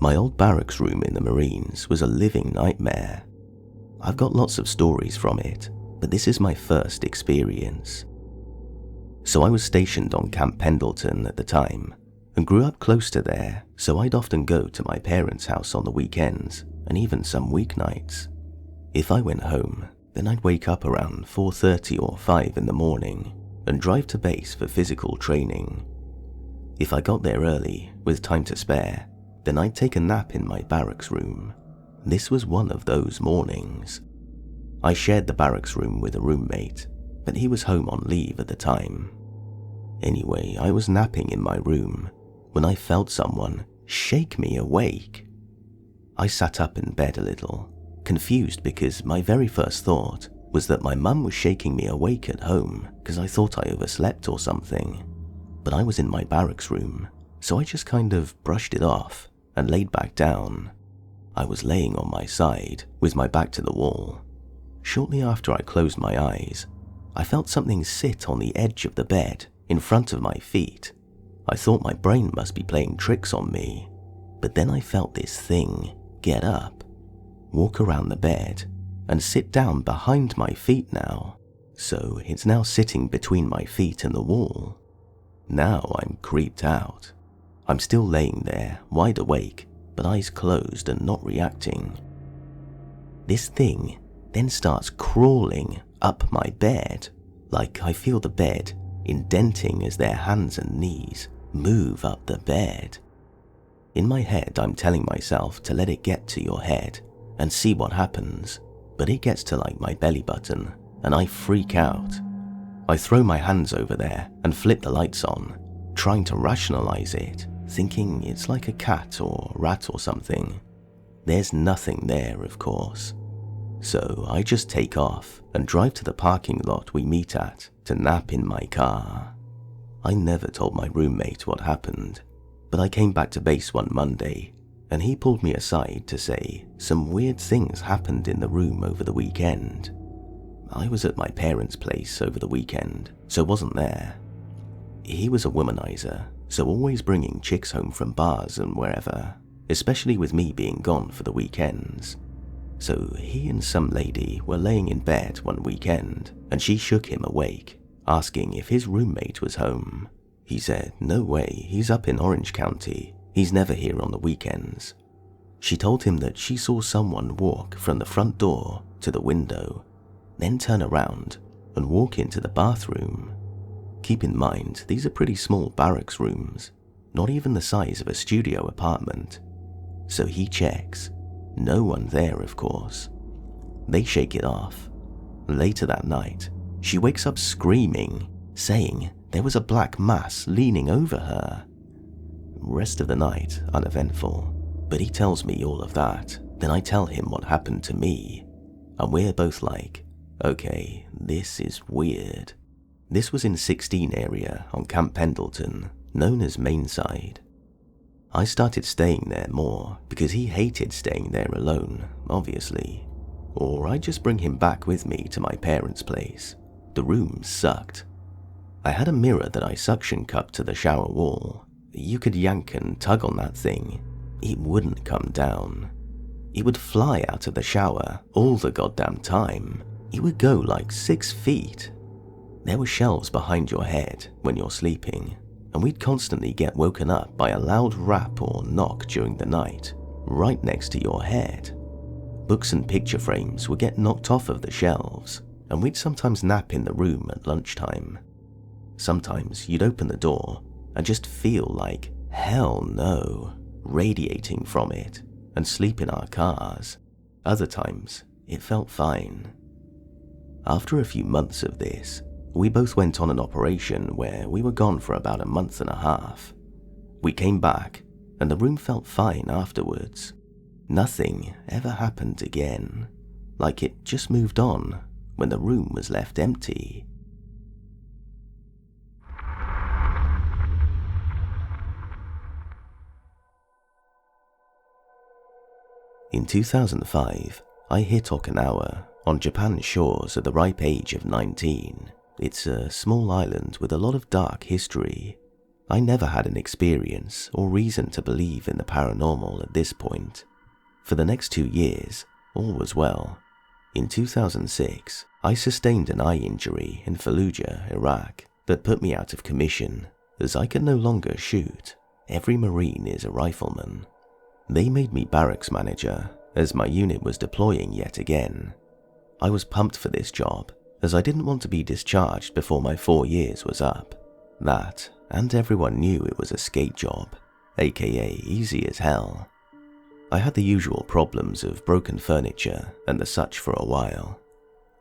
My old barracks room in the Marines was a living nightmare. I've got lots of stories from it, but this is my first experience. So I was stationed on Camp Pendleton at the time, and grew up close to there, so I'd often go to my parents' house on the weekends, and even some weeknights. If I went home, then I'd wake up around 4:30 or 5 in the morning, and drive to base for physical training. If I got there early, with time to spare, then I'd take a nap in my barracks room. This was one of those mornings. I shared the barracks room with a roommate, but he was home on leave at the time. Anyway, I was napping in my room when I felt someone shake me awake. I sat up in bed a little, confused because my very first thought was that my mum was shaking me awake at home because I thought I overslept or something. But I was in my barracks room, so I just kind of brushed it off and laid back down. I was laying on my side with my back to the wall. Shortly after I closed my eyes, I felt something sit on the edge of the bed in front of my feet. I thought my brain must be playing tricks on me, but then I felt this thing get up, walk around the bed, and sit down behind my feet now. So it's now sitting between my feet and the wall. Now I'm creeped out. I'm still laying there, wide awake, but eyes closed and not reacting. This thing then starts crawling up my bed, like I feel the bed indenting as their hands and knees move up the bed. In my head, I'm telling myself to let it get to your head and see what happens, but it gets to like my belly button and I freak out. I throw my hands over there and flip the lights on, trying to rationalize it, thinking it's like a cat or rat or something. There's nothing there, of course. So I just take off and drive to the parking lot we meet at to nap in my car. I never told my roommate what happened, but I came back to base one Monday and he pulled me aside to say some weird things happened in the room over the weekend. I was at my parents' place over the weekend, so wasn't there. He was a womanizer, so always bringing chicks home from bars and wherever, especially with me being gone for the weekends. So he and some lady were laying in bed one weekend, and she shook him awake, asking if his roommate was home. He said, no way, he's up in Orange County, he's never here on the weekends. She told him that she saw someone walk from the front door to the window, then turn around and walk into the bathroom. Keep in mind, these are pretty small barracks rooms, not even the size of a studio apartment. So he checks. No one there, of course. They shake it off. Later that night, she wakes up screaming, saying there was a black mass leaning over her. Rest of the night, uneventful, but he tells me all of that. Then I tell him what happened to me, and we're both like, okay, this is weird. This was in 16 area on Camp Pendleton, known as Mainside. I started staying there more because he hated staying there alone, obviously. Or I'd just bring him back with me to my parents' place. The room sucked. I had a mirror that I suction cupped to the shower wall. You could yank and tug on that thing. It wouldn't come down. It would fly out of the shower all the goddamn time. It would go like 6 feet. There were shelves behind your head when you're sleeping, and we'd constantly get woken up by a loud rap or knock during the night, right next to your head. Books and picture frames would get knocked off of the shelves, and we'd sometimes nap in the room at lunchtime. Sometimes you'd open the door and just feel like hell no, radiating from it, and sleep in our cars. Other times, it felt fine. After a few months of this, we both went on an operation where we were gone for about a month and a half. We came back, and the room felt fine afterwards. Nothing ever happened again, like it just moved on when the room was left empty. In 2005, I hit Okinawa on Japan's shores at the ripe age of 19. It's a small island with a lot of dark history. I never had an experience or reason to believe in the paranormal at this point. For the next 2 years, all was well. In 2006, I sustained an eye injury in Fallujah, Iraq, that put me out of commission, as I could no longer shoot. Every Marine is a rifleman. They made me barracks manager, as my unit was deploying yet again. I was pumped for this job, as I didn't want to be discharged before my 4 years was up. That, and everyone knew it was a skate job, aka easy as hell. I had the usual problems of broken furniture and the such for a while.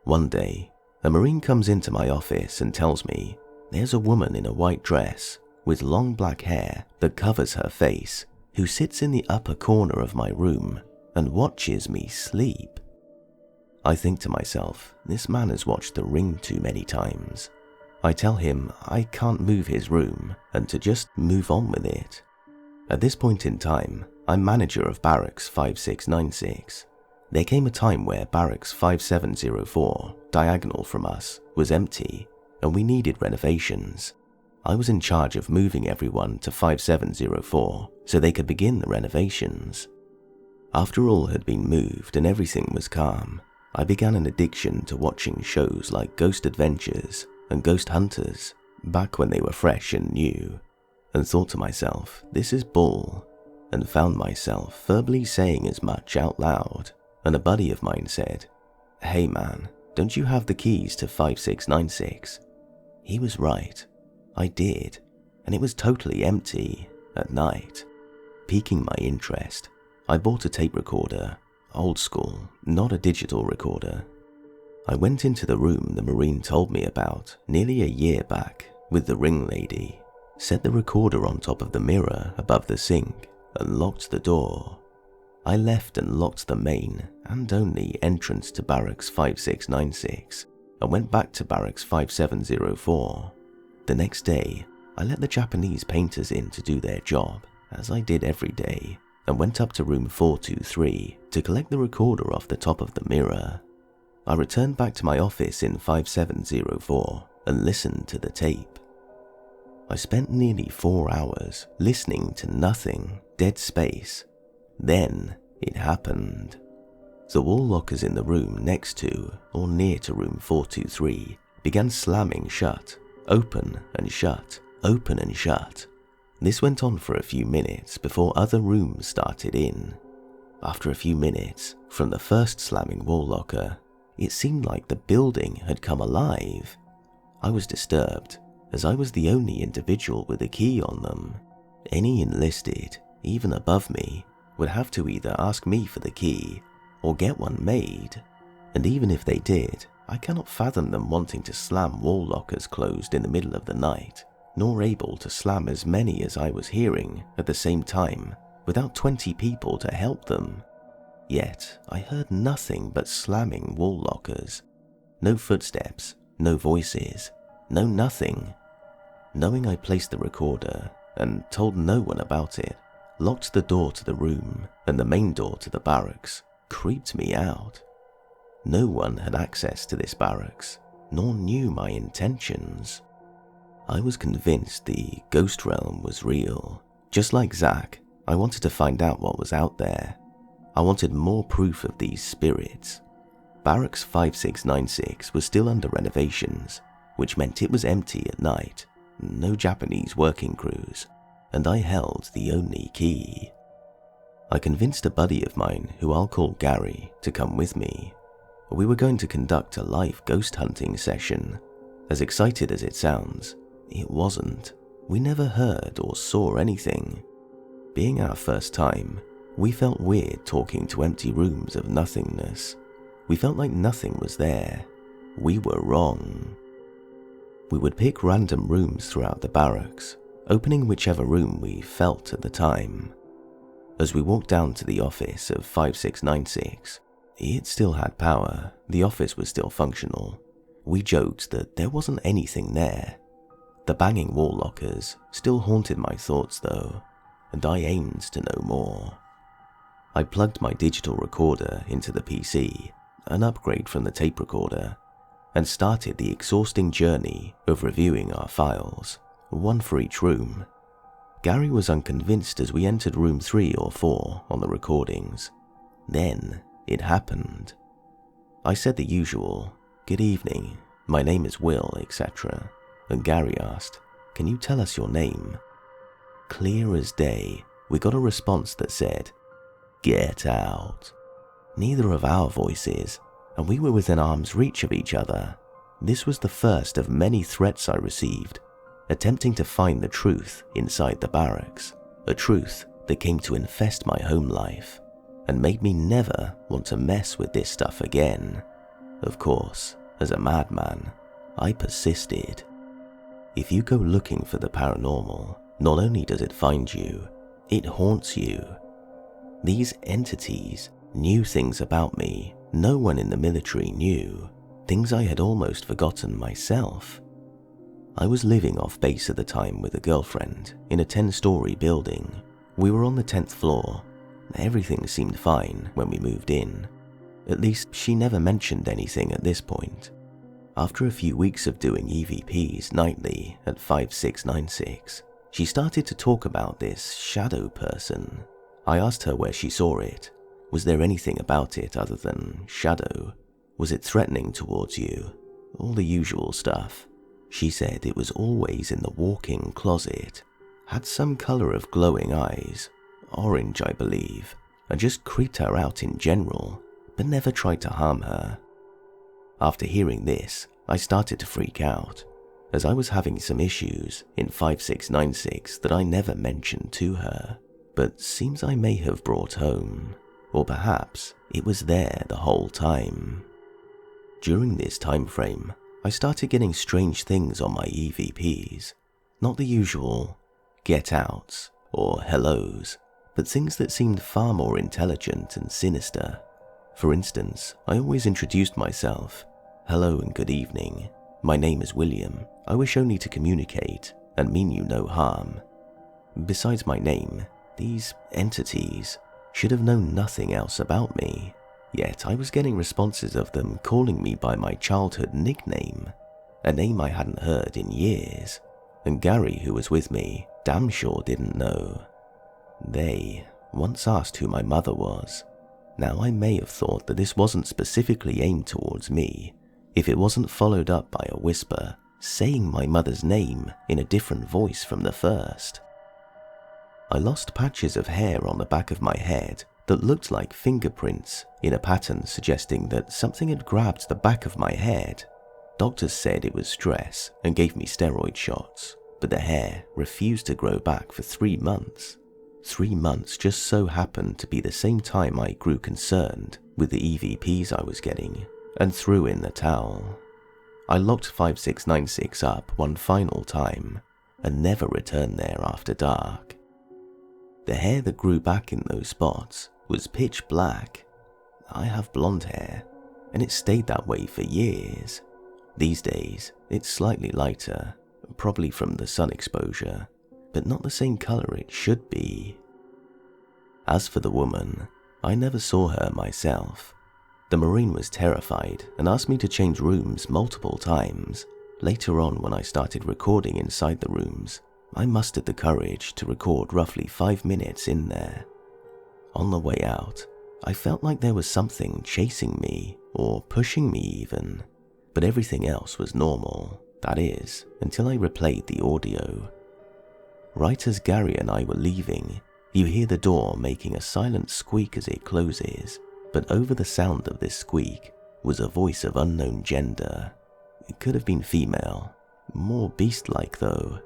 One day, a Marine comes into my office and tells me there's a woman in a white dress with long black hair that covers her face who sits in the upper corner of my room and watches me sleep. I think to myself, this man has watched The Ring too many times. I tell him I can't move his room and to just move on with it. At this point in time, I'm manager of Barracks 5696. There came a time where Barracks 5704, diagonal from us, was empty and we needed renovations. I was in charge of moving everyone to 5704 so they could begin the renovations. After all had been moved and everything was calm, I began an addiction to watching shows like Ghost Adventures and Ghost Hunters, back when they were fresh and new, and thought to myself, this is bull, and found myself verbally saying as much out loud, and a buddy of mine said, "Hey man, don't you have the keys to 5696? He was right. I did, and it was totally empty at night. Piquing my interest, I bought a tape recorder, old school, not a digital recorder. I went into the room the Marine told me about nearly a year back with the ring lady, set the recorder on top of the mirror above the sink, and locked the door. I left and locked the main and only entrance to Barracks 5696 and went back to Barracks 5704. The next day, I let the Japanese painters in to do their job, as I did every day, and went up to room 423 to collect the recorder off the top of the mirror. I returned back to my office in 5704 and listened to the tape. I spent nearly 4 hours listening to nothing, dead space. Then it happened. The wall lockers in the room next to or near to room 423 began slamming shut, open and shut, open and shut. This went on for a few minutes before other rooms started in. After a few minutes, from the first slamming wall locker, it seemed like the building had come alive. I was disturbed, as I was the only individual with a key on them. Any enlisted, even above me, would have to either ask me for the key or get one made, and even if they did, I cannot fathom them wanting to slam wall lockers closed in the middle of the night, nor able to slam as many as I was hearing at the same time without 20 people to help them. Yet I heard nothing but slamming wall lockers. No footsteps, no voices, no nothing. Knowing I placed the recorder and told no one about it, locked the door to the room and the main door to the barracks, creeped me out. No one had access to this barracks, nor knew my intentions. I was convinced the ghost realm was real. Just like Zach, I wanted to find out what was out there. I wanted more proof of these spirits. Barracks 5696 was still under renovations, which meant it was empty at night, no Japanese working crews, and I held the only key. I convinced a buddy of mine, who I'll call Gary, to come with me. We were going to conduct a live ghost hunting session. As excited as it sounds, it wasn't. We never heard or saw anything. Being our first time, we felt weird talking to empty rooms of nothingness. We felt like nothing was there. We were wrong. We would pick random rooms throughout the barracks, opening whichever room we felt at the time. As we walked down to the office of 5696, it still had power, the office was still functional. We joked that there wasn't anything there. The banging wall lockers still haunted my thoughts though, and I aimed to know more. I plugged my digital recorder into the PC, an upgrade from the tape recorder, and started the exhausting journey of reviewing our files, one for each room, Gary was unconvinced as we entered room 3 or 4 on the recordings. Then it happened. I said the usual, "Good evening, my name is Will," etc. And Gary asked, "Can you tell us your name?" Clear as day, we got a response that said, "Get out." Neither of our voices, and we were within arm's reach of each other. This was the first of many threats I received, attempting to find the truth inside the barracks, a truth that came to infest my home life and made me never want to mess with this stuff again. Of course, as a madman, I persisted. If you go looking for the paranormal, not only does it find you, it haunts you. These entities knew things about me no one in the military knew, things I had almost forgotten myself. I was living off base at the time with a girlfriend in a 10-story building. We were on the 10th floor. Everything seemed fine when we moved in. At least she never mentioned anything at this point. After a few weeks of doing EVPs nightly at 5696, she started to talk about this shadow person. I asked her where she saw it. Was there anything about it other than shadow? Was it threatening towards you? All the usual stuff. She said it was always in the walk-in closet, had some color of glowing eyes, orange I believe, and just creeped her out in general, but never tried to harm her. After hearing this, I started to freak out, as I was having some issues in 5696 that I never mentioned to her, but seems I may have brought home, or perhaps it was there the whole time. During this time frame, I started getting strange things on my EVPs, not the usual get outs or hellos, but things that seemed far more intelligent and sinister. For instance, I always introduced myself, "Hello and good evening. My name is William. I wish only to communicate and mean you no harm." Besides my name, these entities should have known nothing else about me, yet I was getting responses of them calling me by my childhood nickname, a name I hadn't heard in years, and Gary, who was with me, damn sure didn't know. They once asked who my mother was. Now I may have thought that this wasn't specifically aimed towards me, if it wasn't followed up by a whisper saying my mother's name in a different voice from the first. I lost patches of hair on the back of my head that looked like fingerprints in a pattern suggesting that something had grabbed the back of my head. Doctors said it was stress and gave me steroid shots, but the hair refused to grow back for 3 months. 3 months just so happened to be the same time I grew concerned with the EVPs I was getting and threw in the towel. I locked 5696 up one final time and never returned there after dark. The hair that grew back in those spots was pitch black. I have blonde hair, and it stayed that way for years. These days, it's slightly lighter, probably from the sun exposure, but not the same color it should be. As for the woman, I never saw her myself. The Marine was terrified and asked me to change rooms multiple times. Later on, when I started recording inside the rooms, I mustered the courage to record roughly 5 minutes in there. On the way out, I felt like there was something chasing me, or pushing me even, but everything else was normal, that is, until I replayed the audio. Right as Gary and I were leaving, you hear the door making a silent squeak as it closes, but over the sound of this squeak was a voice of unknown gender. It could have been female, more beast-like though.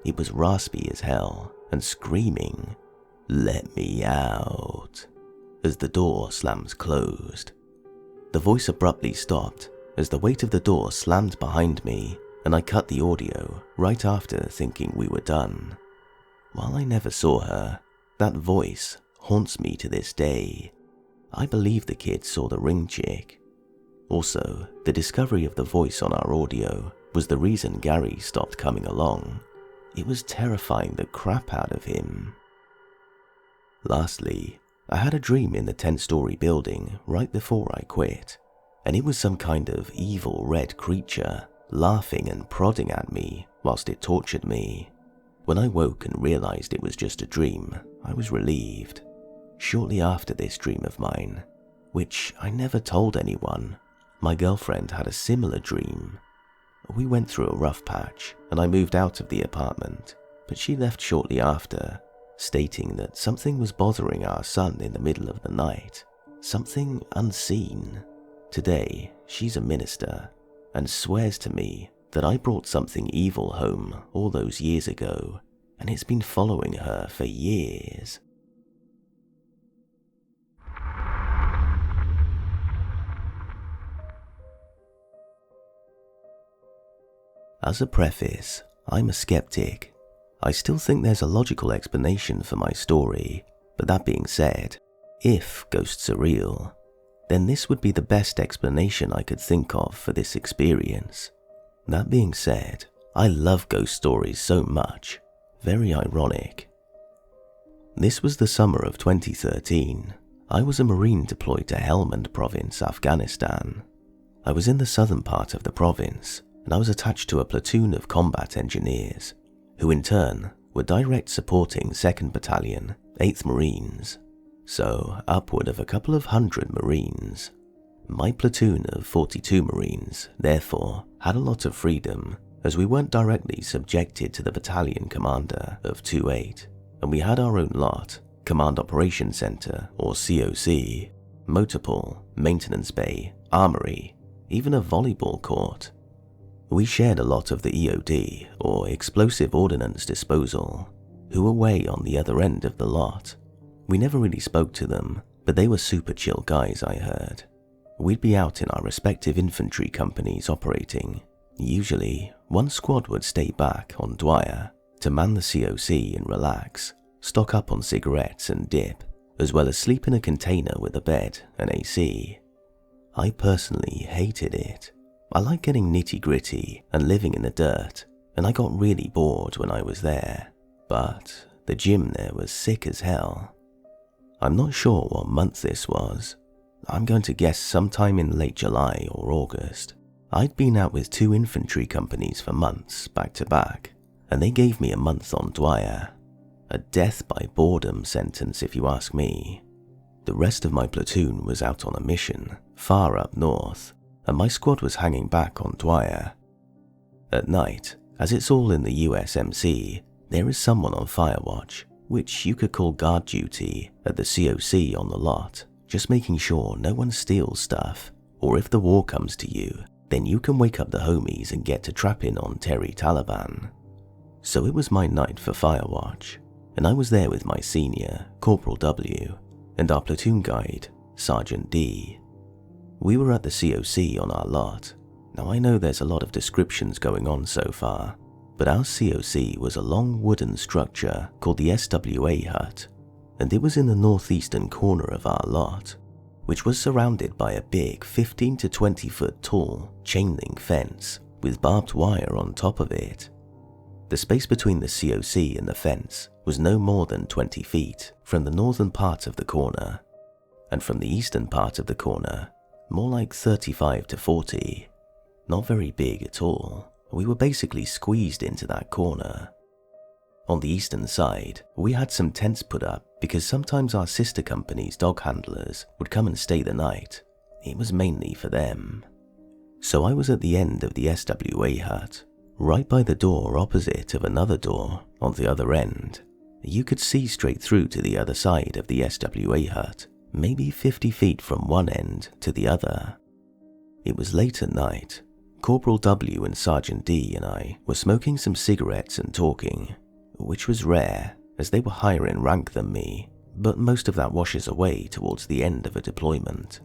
It was raspy as hell and screaming, "Let me out," as the door slams closed. The voice abruptly stopped as the weight of the door slammed behind me, and I cut the audio right after, thinking we were done. While I never saw her, that voice haunts me to this day. I believe the kid saw the ring chick. Also, the discovery of the voice on our audio was the reason Gary stopped coming along. It was terrifying the crap out of him. Lastly, I had a dream in the 10-story building right before I quit, and it was some kind of evil red creature laughing and prodding at me whilst it tortured me. When I woke and realized it was just a dream, I was relieved. Shortly after this dream of mine, which I never told anyone, my girlfriend had a similar dream. We went through a rough patch and I moved out of the apartment, but she left shortly after, stating that something was bothering our son in the middle of the night, something unseen. Today, she's a minister and swears to me that I brought something evil home all those years ago, and it's been following her for years. As a preface, I'm a skeptic. I still think there's a logical explanation for my story, but that being said, if ghosts are real, then this would be the best explanation I could think of for this experience. That being said, I love ghost stories so much. Very ironic. This was the summer of 2013. I was a Marine deployed to Helmand Province, Afghanistan. I was in the southern part of the province, and I was attached to a platoon of combat engineers, who in turn were direct supporting 2nd Battalion, 8th Marines, so upward of a couple of hundred Marines. My platoon of 42 Marines, therefore, had a lot of freedom, as we weren't directly subjected to the battalion commander of 2-8, and we had our own lot, Command Operations Center, or COC, motor pool, maintenance bay, armory, even a volleyball court. We shared a lot of the EOD, or Explosive Ordnance Disposal, who were way on the other end of the lot. We never really spoke to them, but they were super chill guys, I heard. We'd be out in our respective infantry companies operating. Usually, one squad would stay back on Dwyer to man the COC and relax, stock up on cigarettes and dip, as well as sleep in a container with a bed and AC. I personally hated it. I like getting nitty-gritty and living in the dirt, and I got really bored when I was there, but the gym there was sick as hell. I'm not sure what month this was. I'm going to guess sometime in late July or August. I'd been out with 2 infantry companies for months back to back, and they gave me a month on Dwyer. A death by boredom sentence if you ask me. The rest of my platoon was out on a mission, far up north, and my squad was hanging back on Dwyer. At night, as it's all in the USMC, there is someone on fire watch, which you could call guard duty at the COC on the lot, just making sure no one steals stuff, or if the war comes to you, then you can wake up the homies and get to trapping on Terry Taliban. So it was my night for fire watch, and I was there with my senior, Corporal W, and our platoon guide, Sergeant D. We were at the COC on our lot. Now I know there's a lot of descriptions going on so far, but our COC was a long wooden structure called the SWA hut, and it was in the northeastern corner of our lot, which was surrounded by a big 15 to 20 foot tall chain link fence with barbed wire on top of it. The space between the COC and the fence was no more than 20 feet from the northern part of the corner, and from the eastern part of the corner, more like 35 to 40. Not very big at all. We were basically squeezed into that corner. On the eastern side, we had some tents put up because sometimes our sister company's dog handlers would come and stay the night. It was mainly for them. So I was at the end of the SWA hut, right by the door opposite of another door on the other end. You could see straight through to the other side of the SWA hut, maybe 50 feet from one end to the other. It was late at night. Corporal W and Sergeant D and I were smoking some cigarettes and talking, which was rare as they were higher in rank than me, but most of that washes away towards the end of a deployment.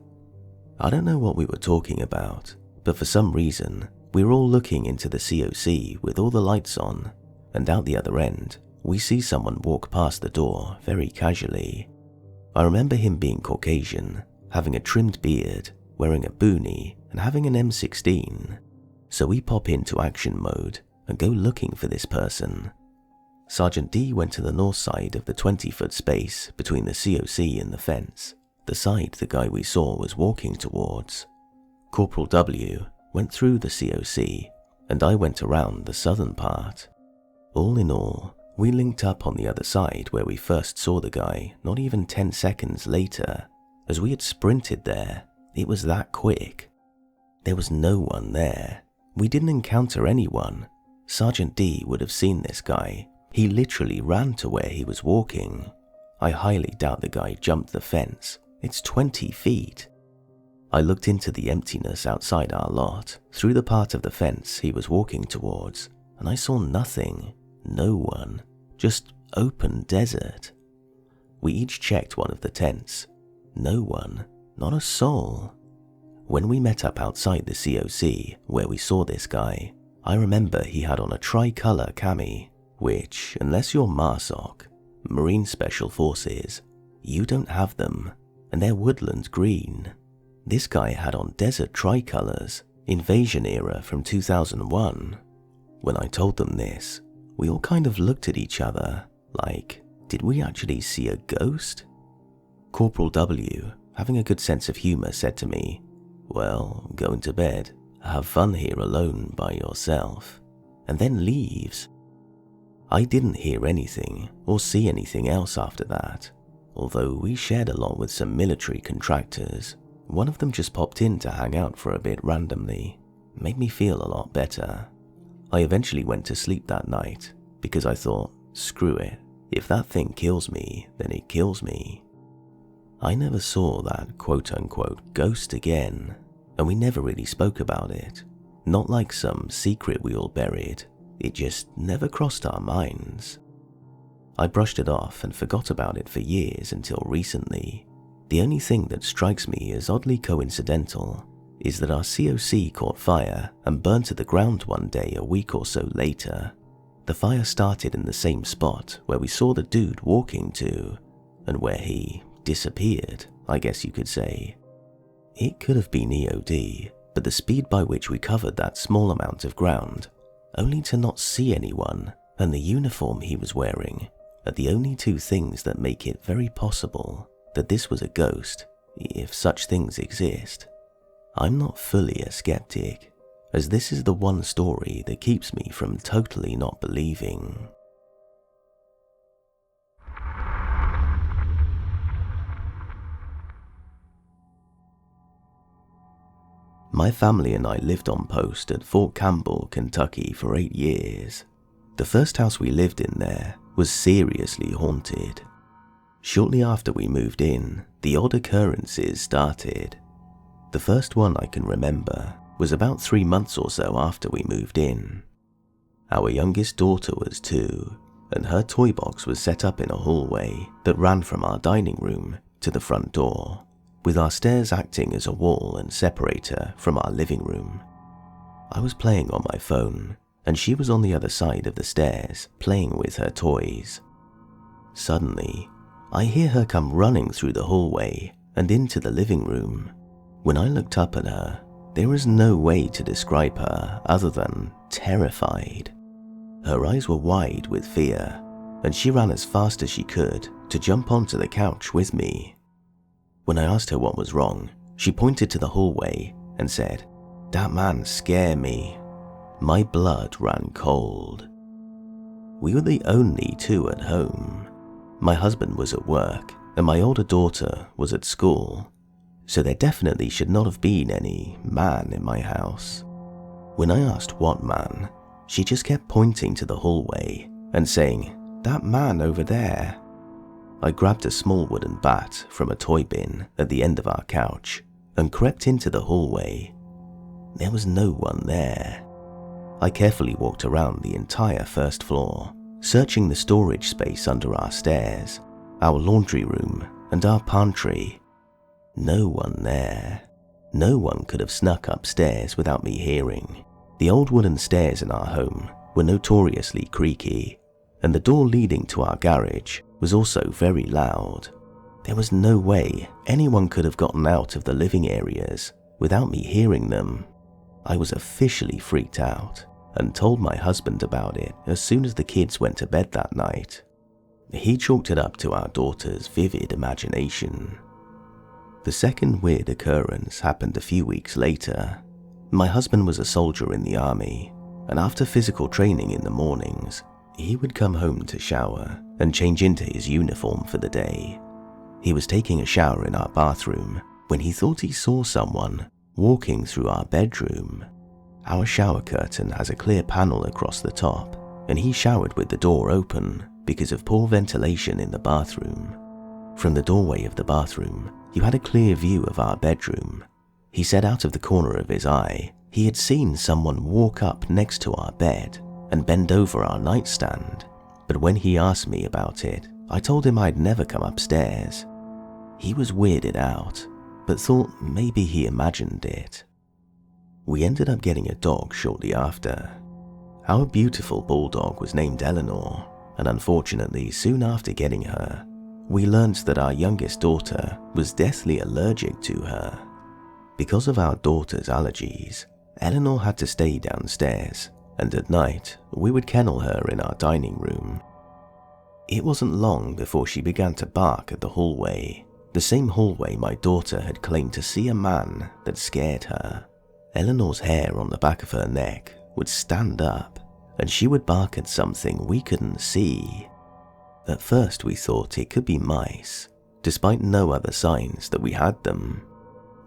I don't know what we were talking about, but for some reason, we were all looking into the COC with all the lights on, and out the other end, we see someone walk past the door very casually. I remember him being Caucasian, having a trimmed beard, wearing a boonie, and having an M16. So we pop into action mode and go looking for this person. Sergeant D went to the north side of the 20-foot space between the COC and the fence, the side the guy we saw was walking towards. Corporal W went through the COC, and I went around the southern part. All in all, We linked up on the other side where we first saw the guy not even 10 seconds later. As we had sprinted there, it was that quick. There was no one there. We didn't encounter anyone. Sergeant D would have seen this guy. He literally ran to where he was walking. I highly doubt the guy jumped the fence. It's 20 feet. I looked into the emptiness outside our lot, through the part of the fence he was walking towards, and I saw nothing, no one, just open desert. We each checked one of the tents. No one, not a soul. When we met up outside the COC where we saw this guy, I remember he had on a tricolour cami, which, unless you're MARSOC, Marine Special Forces, you don't have them, and they're woodland green. This guy had on desert tricolours, invasion era from 2001. When I told them this, we all kind of looked at each other, like, did we actually see a ghost? Corporal W, having a good sense of humour, said to me, "Well, go into bed, have fun here alone by yourself," and then leaves. I didn't hear anything or see anything else after that, although we shared a lot with some military contractors. One of them just popped in to hang out for a bit randomly. Made me feel a lot better. I eventually went to sleep that night because I thought, screw it, if that thing kills me, then it kills me. I never saw that quote-unquote ghost again, and we never really spoke about it. Not like some secret we all buried, it just never crossed our minds. I brushed it off and forgot about it for years until recently. The only thing that strikes me as oddly coincidental is that our COC caught fire and burned to the ground one day a week or so later. The fire started in the same spot where we saw the dude walking to, and where he disappeared, I guess you could say. It could have been EOD, but the speed by which we covered that small amount of ground, only to not see anyone, and the uniform he was wearing, are the only two things that make it very possible that this was a ghost, if such things exist. I'm not fully a skeptic, as this is the one story that keeps me from totally not believing. My family and I lived on post at Fort Campbell, Kentucky for 8 years. The first house we lived in there was seriously haunted. Shortly after we moved in, the odd occurrences started. The first one I can remember was about 3 months or so after we moved in. Our youngest daughter was 2, and her toy box was set up in a hallway that ran from our dining room to the front door, with our stairs acting as a wall and separator from our living room. I was playing on my phone, and she was on the other side of the stairs playing with her toys. Suddenly, I hear her come running through the hallway and into the living room. When I looked up at her, there is no way to describe her other than terrified. Her eyes were wide with fear, and she ran as fast as she could to jump onto the couch with me. When I asked her what was wrong, she pointed to the hallway and said, "That man scare me." My blood ran cold. We were the only 2 at home. My husband was at work, and my older daughter was at school, so there definitely should not have been any man in my house. When I asked what man, she just kept pointing to the hallway and saying, "That man over there." I grabbed a small wooden bat from a toy bin at the end of our couch and crept into the hallway. There was no one there. I carefully walked around the entire first floor, searching the storage space under our stairs, our laundry room, and our pantry. No one there. No one could have snuck upstairs without me hearing. The old wooden stairs in our home were notoriously creaky, and the door leading to our garage was also very loud. There was no way anyone could have gotten out of the living areas without me hearing them. I was officially freaked out and told my husband about it as soon as the kids went to bed that night. He chalked it up to our daughter's vivid imagination. The second weird occurrence happened a few weeks later. My husband was a soldier in the army, and after physical training in the mornings, He would come home to shower and change into his uniform for the day. He was taking a shower in our bathroom when he thought he saw someone walking through our bedroom. Our shower curtain has a clear panel across the top, and he showered with the door open because of poor ventilation in the bathroom. From the doorway of the bathroom, you had a clear view of our bedroom. He said out of the corner of his eye, he had seen someone walk up next to our bed and bend over our nightstand, but when he asked me about it, I told him I'd never come upstairs. He was weirded out, but thought maybe he imagined it. We ended up getting a dog shortly after. Our beautiful bulldog was named Eleanor, and unfortunately soon after getting her, we learned that our youngest daughter was deathly allergic to her. Because of our daughter's allergies, Eleanor had to stay downstairs, and at night we would kennel her in our dining room. It wasn't long before she began to bark at the hallway, the same hallway my daughter had claimed to see a man that scared her. Eleanor's hair on the back of her neck would stand up, and she would bark at something we couldn't see. At first we thought it could be mice, despite no other signs that we had them.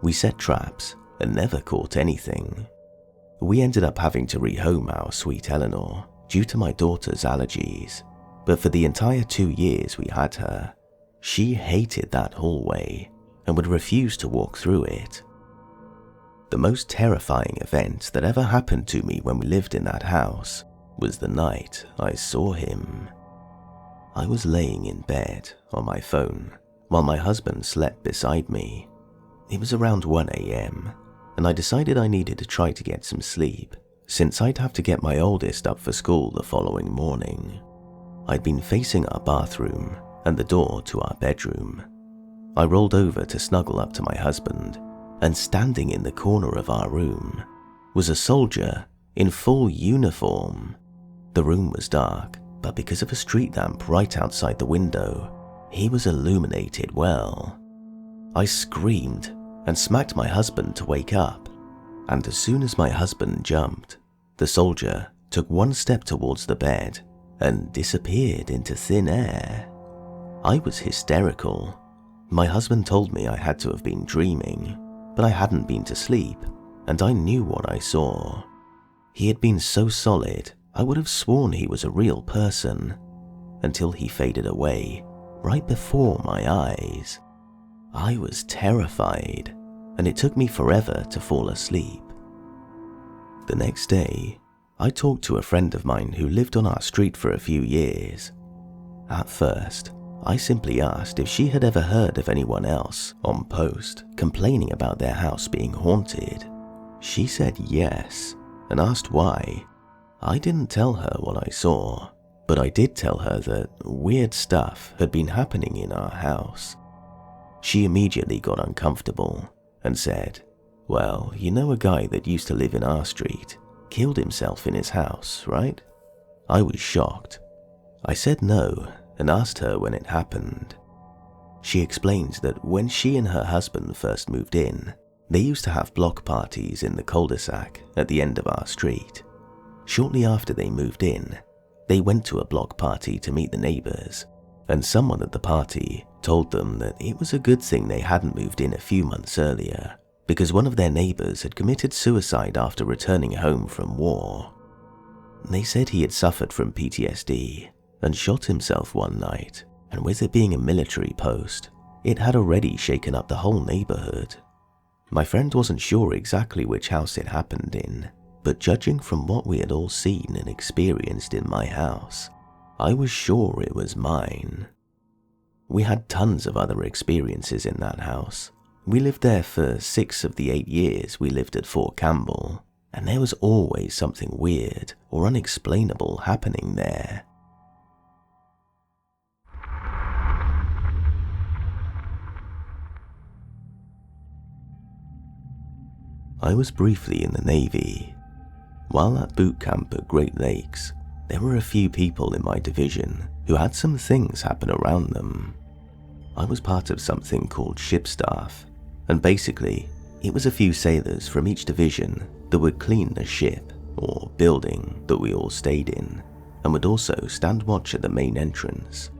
We set traps and never caught anything. We ended up having to rehome our sweet Eleanor due to my daughter's allergies, but for the entire 2 years we had her, she hated that hallway and would refuse to walk through it. The most terrifying event that ever happened to me when we lived in that house was the night I saw him. I was laying in bed on my phone while my husband slept beside me. It was around 1 a.m. and I decided I needed to try to get some sleep since I'd have to get my oldest up for school the following morning. I'd been facing our bathroom and the door to our bedroom. I rolled over to snuggle up to my husband, and standing in the corner of our room was a soldier in full uniform. The room was dark, but because of a street lamp right outside the window, he was illuminated well. I screamed and smacked my husband to wake up, and as soon as my husband jumped, the soldier took one step towards the bed and disappeared into thin air. I was hysterical. My husband told me I had to have been dreaming, but I hadn't been to sleep, and I knew what I saw. He had been so solid, I would have sworn he was a real person, until he faded away right before my eyes. I was terrified, and it took me forever to fall asleep. The next day, I talked to a friend of mine who lived on our street for a few years. At first, I simply asked if she had ever heard of anyone else on post complaining about their house being haunted. She said yes, and asked why. I didn't tell her what I saw, but I did tell her that weird stuff had been happening in our house. She immediately got uncomfortable and said, "Well, you know a guy that used to live in our street killed himself in his house, right?" I was shocked. I said no and asked her when it happened. She explained that when she and her husband first moved in, they used to have block parties in the cul-de-sac at the end of our street. Shortly after they moved in, they went to a block party to meet the neighbors, and someone at the party told them that it was a good thing they hadn't moved in a few months earlier, because one of their neighbors had committed suicide after returning home from war. They said he had suffered from PTSD and shot himself one night, and with it being a military post, it had already shaken up the whole neighborhood. My friend wasn't sure exactly which house it happened in, but judging from what we had all seen and experienced in my house, I was sure it was mine. We had tons of other experiences in that house. We lived there for 6 of the 8 years we lived at Fort Campbell, and there was always something weird or unexplainable happening there. I was briefly in the Navy. While at boot camp at Great Lakes, there were a few people in my division who had some things happen around them. I was part of something called ship staff, and basically, it was a few sailors from each division that would clean the ship or building that we all stayed in. and would also stand watch at the main entrance.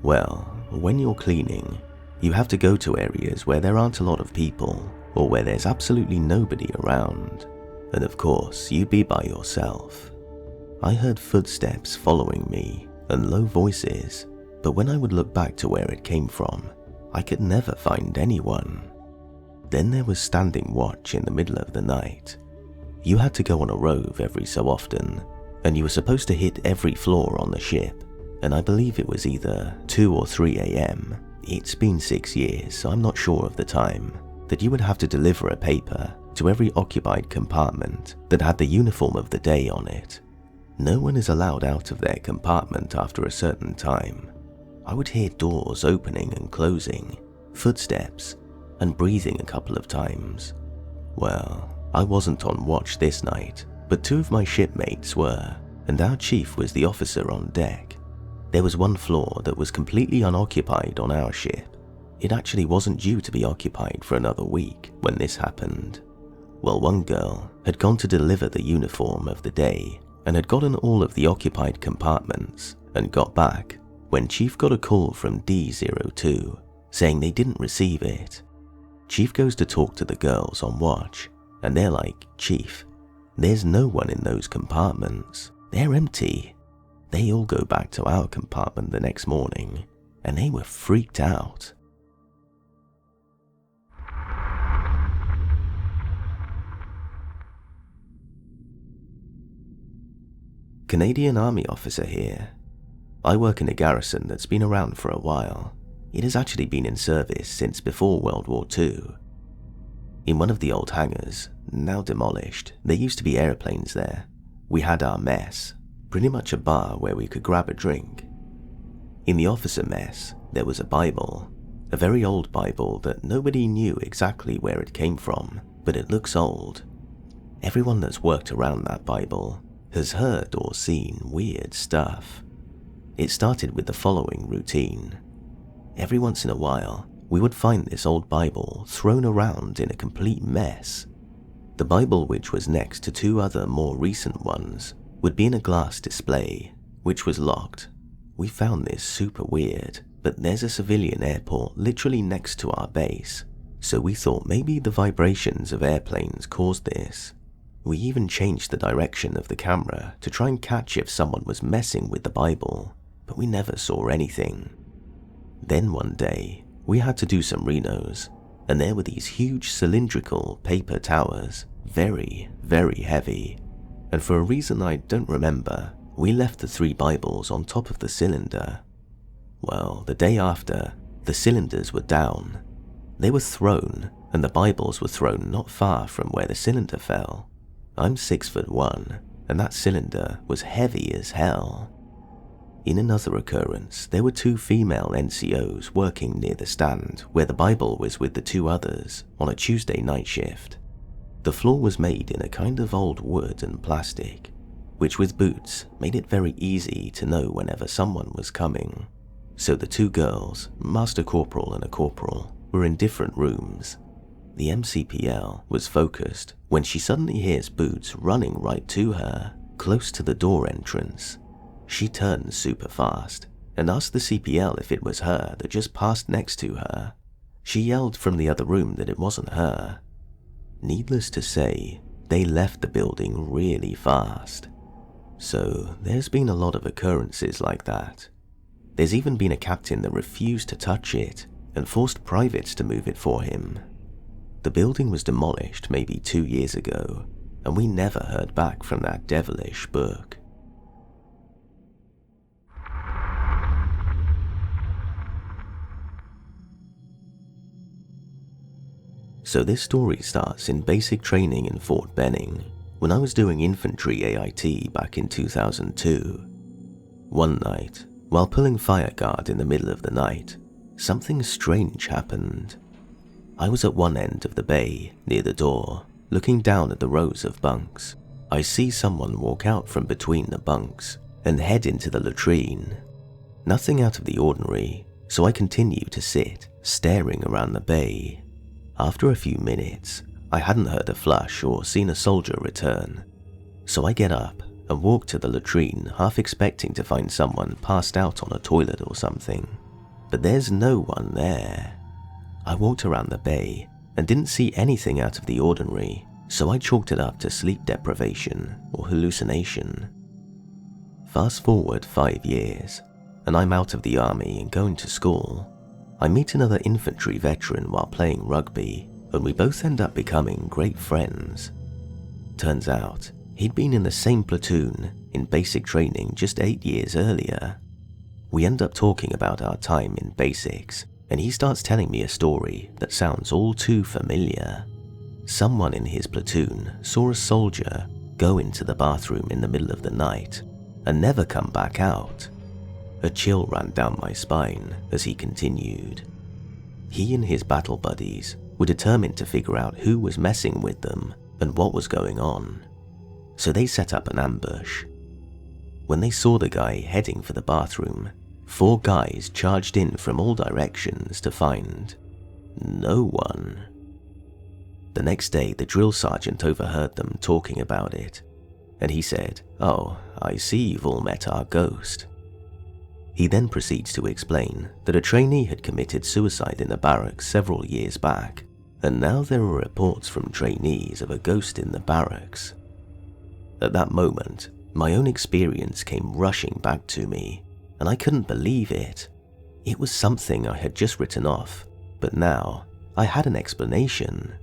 Well, when you're cleaning, you have to go to areas where there aren't a lot of people or where there's absolutely nobody around. And of course, you'd be by yourself. I heard footsteps following me and low voices, but when I would look back to where it came from, I could never find anyone. Then there was standing watch in the middle of the night. You had to go on a rove every so often, and you were supposed to hit every floor on the ship, and I believe it was either 2 or 3 a.m. It's been 6 years, so I'm not sure of the time, that you would have to deliver a paper to every occupied compartment that had the uniform of the day on it. No one is allowed out of their compartment after a certain time. I would hear doors opening and closing, footsteps, and breathing a couple of times. Well, I wasn't on watch this night, but 2 of my shipmates were, and our chief was the officer on deck. There was one floor that was completely unoccupied on our ship. It actually wasn't due to be occupied for another week when this happened. Well, one girl had gone to deliver the uniform of the day and had gotten all of the occupied compartments and got back when Chief got a call from D02 saying they didn't receive it. Chief goes to talk to the girls on watch, and they're like, "Chief, there's no one in those compartments. They're empty." They all go back to our compartment the next morning, and they were freaked out. Canadian Army officer here. I work in a garrison that's been around for a while. It has actually been in service since before World War II. In one of the old hangars, now demolished, there used to be airplanes there. We had our mess, pretty much a bar where we could grab a drink. In the officer mess, there was a Bible, a very old Bible that nobody knew exactly where it came from, but it looks old. Everyone that's worked around that Bible has heard or seen weird stuff. It started with the following routine. Every once in a while, we would find this old Bible thrown around in a complete mess. The Bible, which was next to 2 other more recent ones, would be in a glass display, which was locked. We found this super weird, but there's a civilian airport literally next to our base, so we thought maybe the vibrations of airplanes caused this. We even changed the direction of the camera to try and catch if someone was messing with the Bible, but we never saw anything. Then one day, we had to do some renos, and there were these huge cylindrical paper towers, very, very heavy, and for a reason I don't remember, we left the 3 Bibles on top of the cylinder. Well, the day after, the cylinders were down. They were thrown, and the Bibles were thrown not far from where the cylinder fell. I'm 6'1", and that cylinder was heavy as hell. In another occurrence, there were 2 female NCOs working near the stand where the Bible was with the 2 others on a Tuesday night shift. The floor was made in a kind of old wood and plastic, which with boots made it very easy to know whenever someone was coming. So the 2 girls, Master Corporal and a Corporal, were in different rooms. The MCPL was focused when she suddenly hears Boots running right to her, close to the door entrance. She turns super fast and asked the CPL if it was her that just passed next to her. She yelled from the other room that it wasn't her. Needless to say, they left the building really fast. So there's been a lot of occurrences like that. There's even been a captain that refused to touch it and forced privates to move it for him. The building was demolished maybe 2 years ago, and we never heard back from that devilish book. So this story starts in basic training in Fort Benning, when I was doing infantry AIT back in 2002. One night, while pulling fire guard in the middle of the night, something strange happened. I was at one end of the bay, near the door, looking down at the rows of bunks. I see someone walk out from between the bunks and head into the latrine. Nothing out of the ordinary, so I continue to sit, staring around the bay. After a few minutes, I hadn't heard a flush or seen a soldier return, so I get up and walked to the latrine, half expecting to find someone passed out on a toilet or something. But there's no one there. I walked around the bay and didn't see anything out of the ordinary, so I chalked it up to sleep deprivation or hallucination. Fast forward 5 years, and I'm out of the army and going to school. I meet another infantry veteran while playing rugby, and we both end up becoming great friends. Turns out, he'd been in the same platoon in basic training just 8 years earlier. We end up talking about our time in basics, and he starts telling me a story that sounds all too familiar. Someone in his platoon saw a soldier go into the bathroom in the middle of the night and never come back out. A chill ran down my spine as he continued. He and his battle buddies were determined to figure out who was messing with them and what was going on, so they set up an ambush. When they saw the guy heading for the bathroom, 4 guys charged in from all directions to find no one. The next day, the drill sergeant overheard them talking about it, and he said, "Oh, I see you've all met our ghost." He then proceeds to explain that a trainee had committed suicide in the barracks several years back, and now there were reports from trainees of a ghost in the barracks. At that moment, my own experience came rushing back to me, and I couldn't believe it. It was something I had just written off, but now I had an explanation.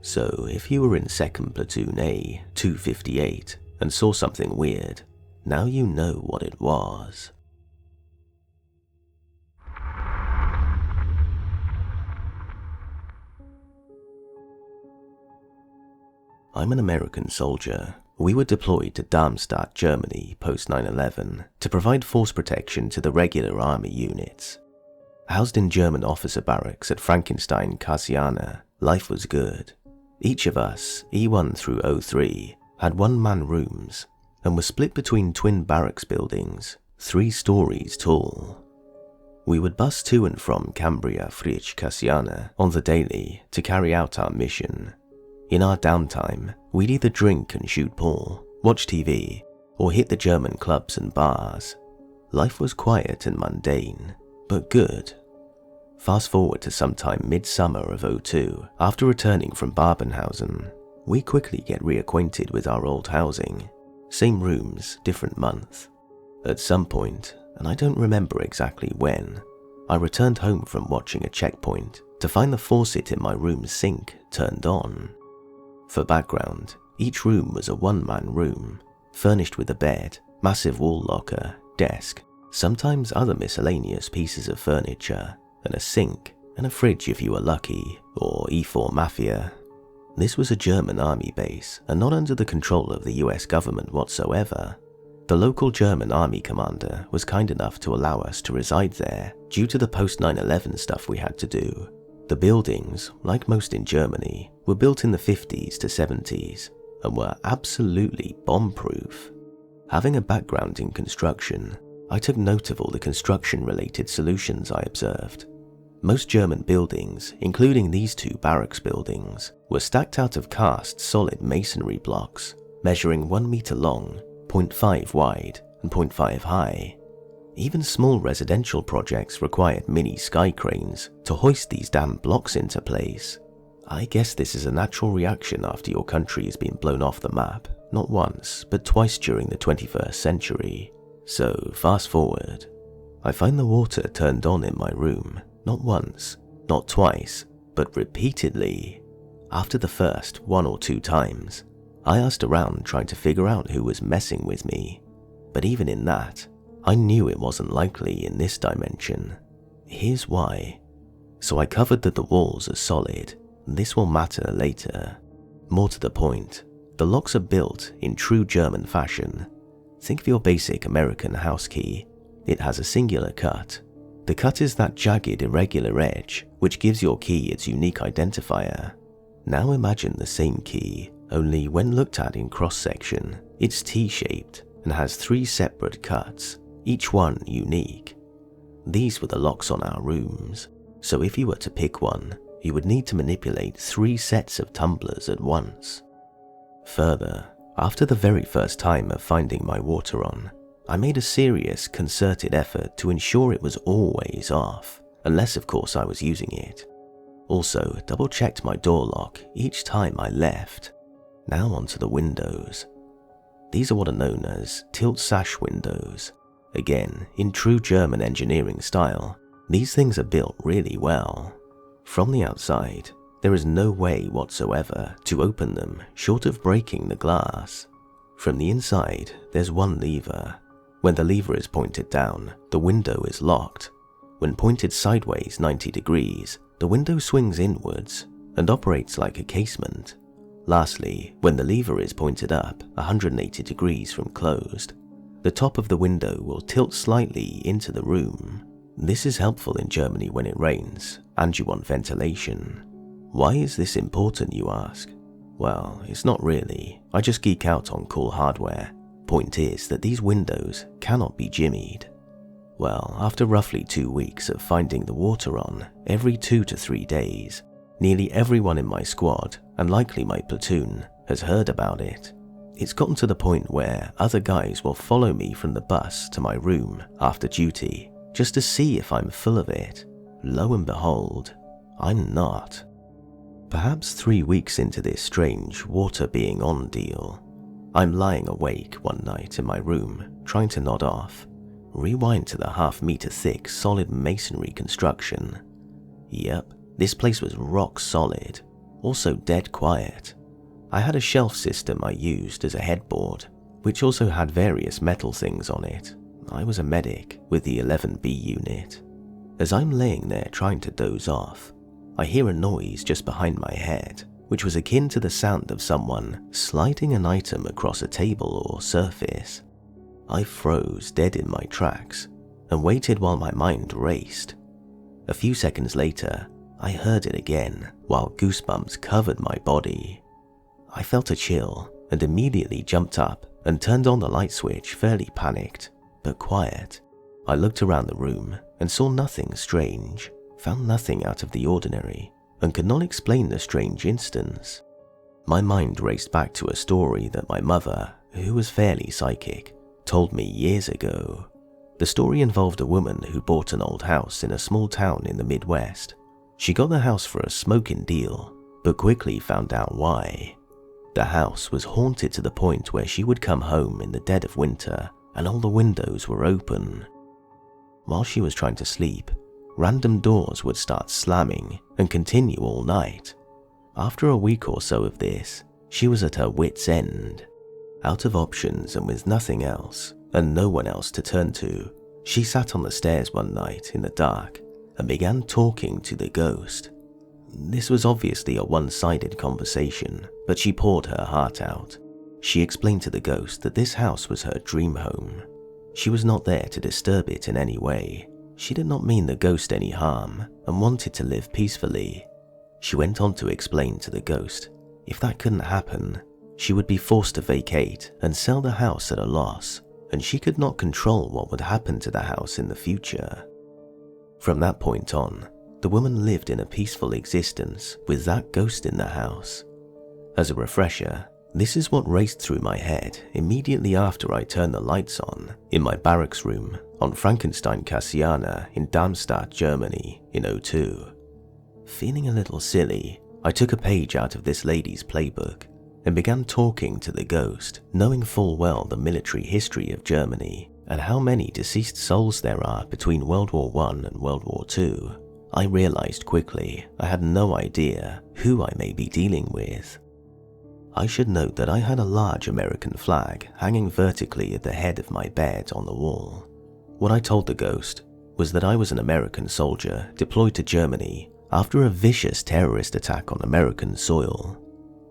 So if you were in 2nd Platoon A, 258, and saw something weird, now you know what it was. I'm an American soldier. We were deployed to Darmstadt, Germany post 9/11 to provide force protection to the regular army units. Housed in German officer barracks at Frankenstein Kaserne, life was good. Each of us, E1 through O3, had one-man rooms and were split between twin barracks buildings, 3 stories tall. We would bus to and from Cambria Friedrich Kaserne on the daily to carry out our mission. In our downtime, we'd either drink and shoot pool, watch TV, or hit the German clubs and bars. Life was quiet and mundane, but good. Fast forward to sometime mid-summer of '02, after returning from Babenhausen, we quickly get reacquainted with our old housing. Same rooms, different month. At some point, and I don't remember exactly when, I returned home from watching a checkpoint to find the faucet in my room's sink turned on. For background, each room was a one-man room, furnished with a bed, massive wall locker, desk, sometimes other miscellaneous pieces of furniture, and a sink, and a fridge if you were lucky, or E4 Mafia. This was a German army base, and not under the control of the US government whatsoever. The local German army commander was kind enough to allow us to reside there due to the post 9/11 stuff we had to do. The buildings, like most in Germany, were built in the 50s to 70s, and were absolutely bomb-proof. Having a background in construction, I took note of all the construction-related solutions I observed. Most German buildings, including these 2 barracks buildings, were stacked out of cast solid masonry blocks, measuring 1 meter long, 0.5 wide, and 0.5 high. Even small residential projects required mini sky cranes to hoist these damn blocks into place. I guess this is a natural reaction after your country has been blown off the map, not once, but twice during the 21st century. So, fast forward. I find the water turned on in my room, not once, not twice, but repeatedly. After the first 1 or 2 times, I asked around trying to figure out who was messing with me, but even in that, I knew it wasn't likely in this dimension. Here's why. So I covered that the walls are solid. This will matter later. More to the point, the locks are built in true German fashion. Think of your basic American house key. It has a singular cut. The cut is that jagged, irregular edge which gives your key its unique identifier. Now imagine the same key, only when looked at in cross-section, it's T-shaped and has 3 separate cuts, each one unique. These were the locks on our rooms, so if you were to pick one, you would need to manipulate 3 sets of tumblers at once. Further, After the very first time of finding my water on, I made a serious, concerted effort to ensure it was always off, unless of course I was using it. Also, double-checked my door lock each time I left. Now onto the windows. These are what are known as tilt sash windows. Again, in true German engineering style, these things are built really well. From the outside, there is no way whatsoever to open them short of breaking the glass. From the inside, there's one lever. When the lever is pointed down, the window is locked. When pointed sideways 90 degrees, the window swings inwards and operates like a casement. Lastly, when the lever is pointed up 180 degrees from closed, the top of the window will tilt slightly into the room. This is helpful in Germany when it rains and you want ventilation. Why is this important, you ask? Well, it's not really. I just geek out on cool hardware. Point is that these windows cannot be jimmied. Well, after roughly 2 weeks of finding the water on every 2 to 3 days, nearly everyone in my squad, and likely my platoon, has heard about it. It's gotten to the point where other guys will follow me from the bus to my room after duty, just to see if I'm full of it. Lo and behold, I'm not. Perhaps 3 weeks into this strange water being on deal, I'm lying awake one night in my room, trying to nod off. Rewind to the half-meter thick solid masonry construction. Yep, this place was rock solid, also dead quiet. I had a shelf system I used as a headboard, which also had various metal things on it. I was a medic with the 11B unit. As I'm laying there trying to doze off, I hear a noise just behind my head, which was akin to the sound of someone sliding an item across a table or surface. I froze dead in my tracks and waited while my mind raced. A few seconds later, I heard it again while goosebumps covered my body. I felt a chill and immediately jumped up and turned on the light switch, fairly panicked, but quiet. I looked around the room and saw nothing strange, found nothing out of the ordinary, and could not explain the strange instance. My mind raced back to a story that my mother, who was fairly psychic, told me years ago. The story involved a woman who bought an old house in a small town in the Midwest. She got the house for a smoking deal, but quickly found out why. The house was haunted to the point where she would come home in the dead of winter and all the windows were open. While she was trying to sleep, random doors would start slamming and continue all night. After a week or so of this, she was at her wit's end. Out of options and with nothing else, and no one else to turn to, she sat on the stairs one night in the dark and began talking to the ghost. This was obviously a one-sided conversation, but she poured her heart out. She explained to the ghost that this house was her dream home. She was not there to disturb it in any way. She did not mean the ghost any harm and wanted to live peacefully. She went on to explain to the ghost if that couldn't happen, she would be forced to vacate and sell the house at a loss, and she could not control what would happen to the house in the future. From that point on, the woman lived in a peaceful existence with that ghost in the house. As a refresher, this is what raced through my head immediately after I turned the lights on in my barracks room on Frankenstein-Kaserne in Darmstadt, Germany in '02. Feeling a little silly, I took a page out of this lady's playbook and began talking to the ghost, knowing full well the military history of Germany and how many deceased souls there are between World War I and World War II. I realized quickly I had no idea who I may be dealing with. I should note that I had a large American flag hanging vertically at the head of my bed on the wall. What I told the ghost was that I was an American soldier deployed to Germany after a vicious terrorist attack on American soil,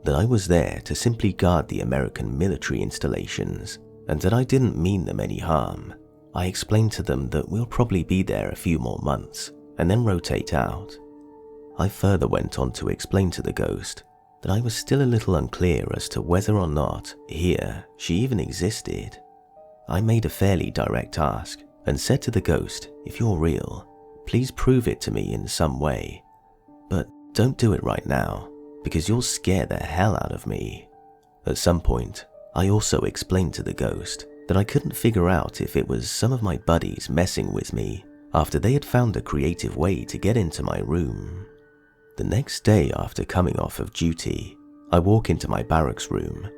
that I was there to simply guard the American military installations, and that I didn't mean them any harm. I explained to them that we'll probably be there a few more months and then rotate out. I further went on to explain to the ghost that I was still a little unclear as to whether or not here she even existed. I made a fairly direct ask and said to the ghost, if you're real, please prove it to me in some way, but don't do it right now because you'll scare the hell out of me. At some point, I also explained to the ghost that I couldn't figure out if it was some of my buddies messing with me after they had found a creative way to get into my room. The next day after coming off of duty, I walk into my barracks room.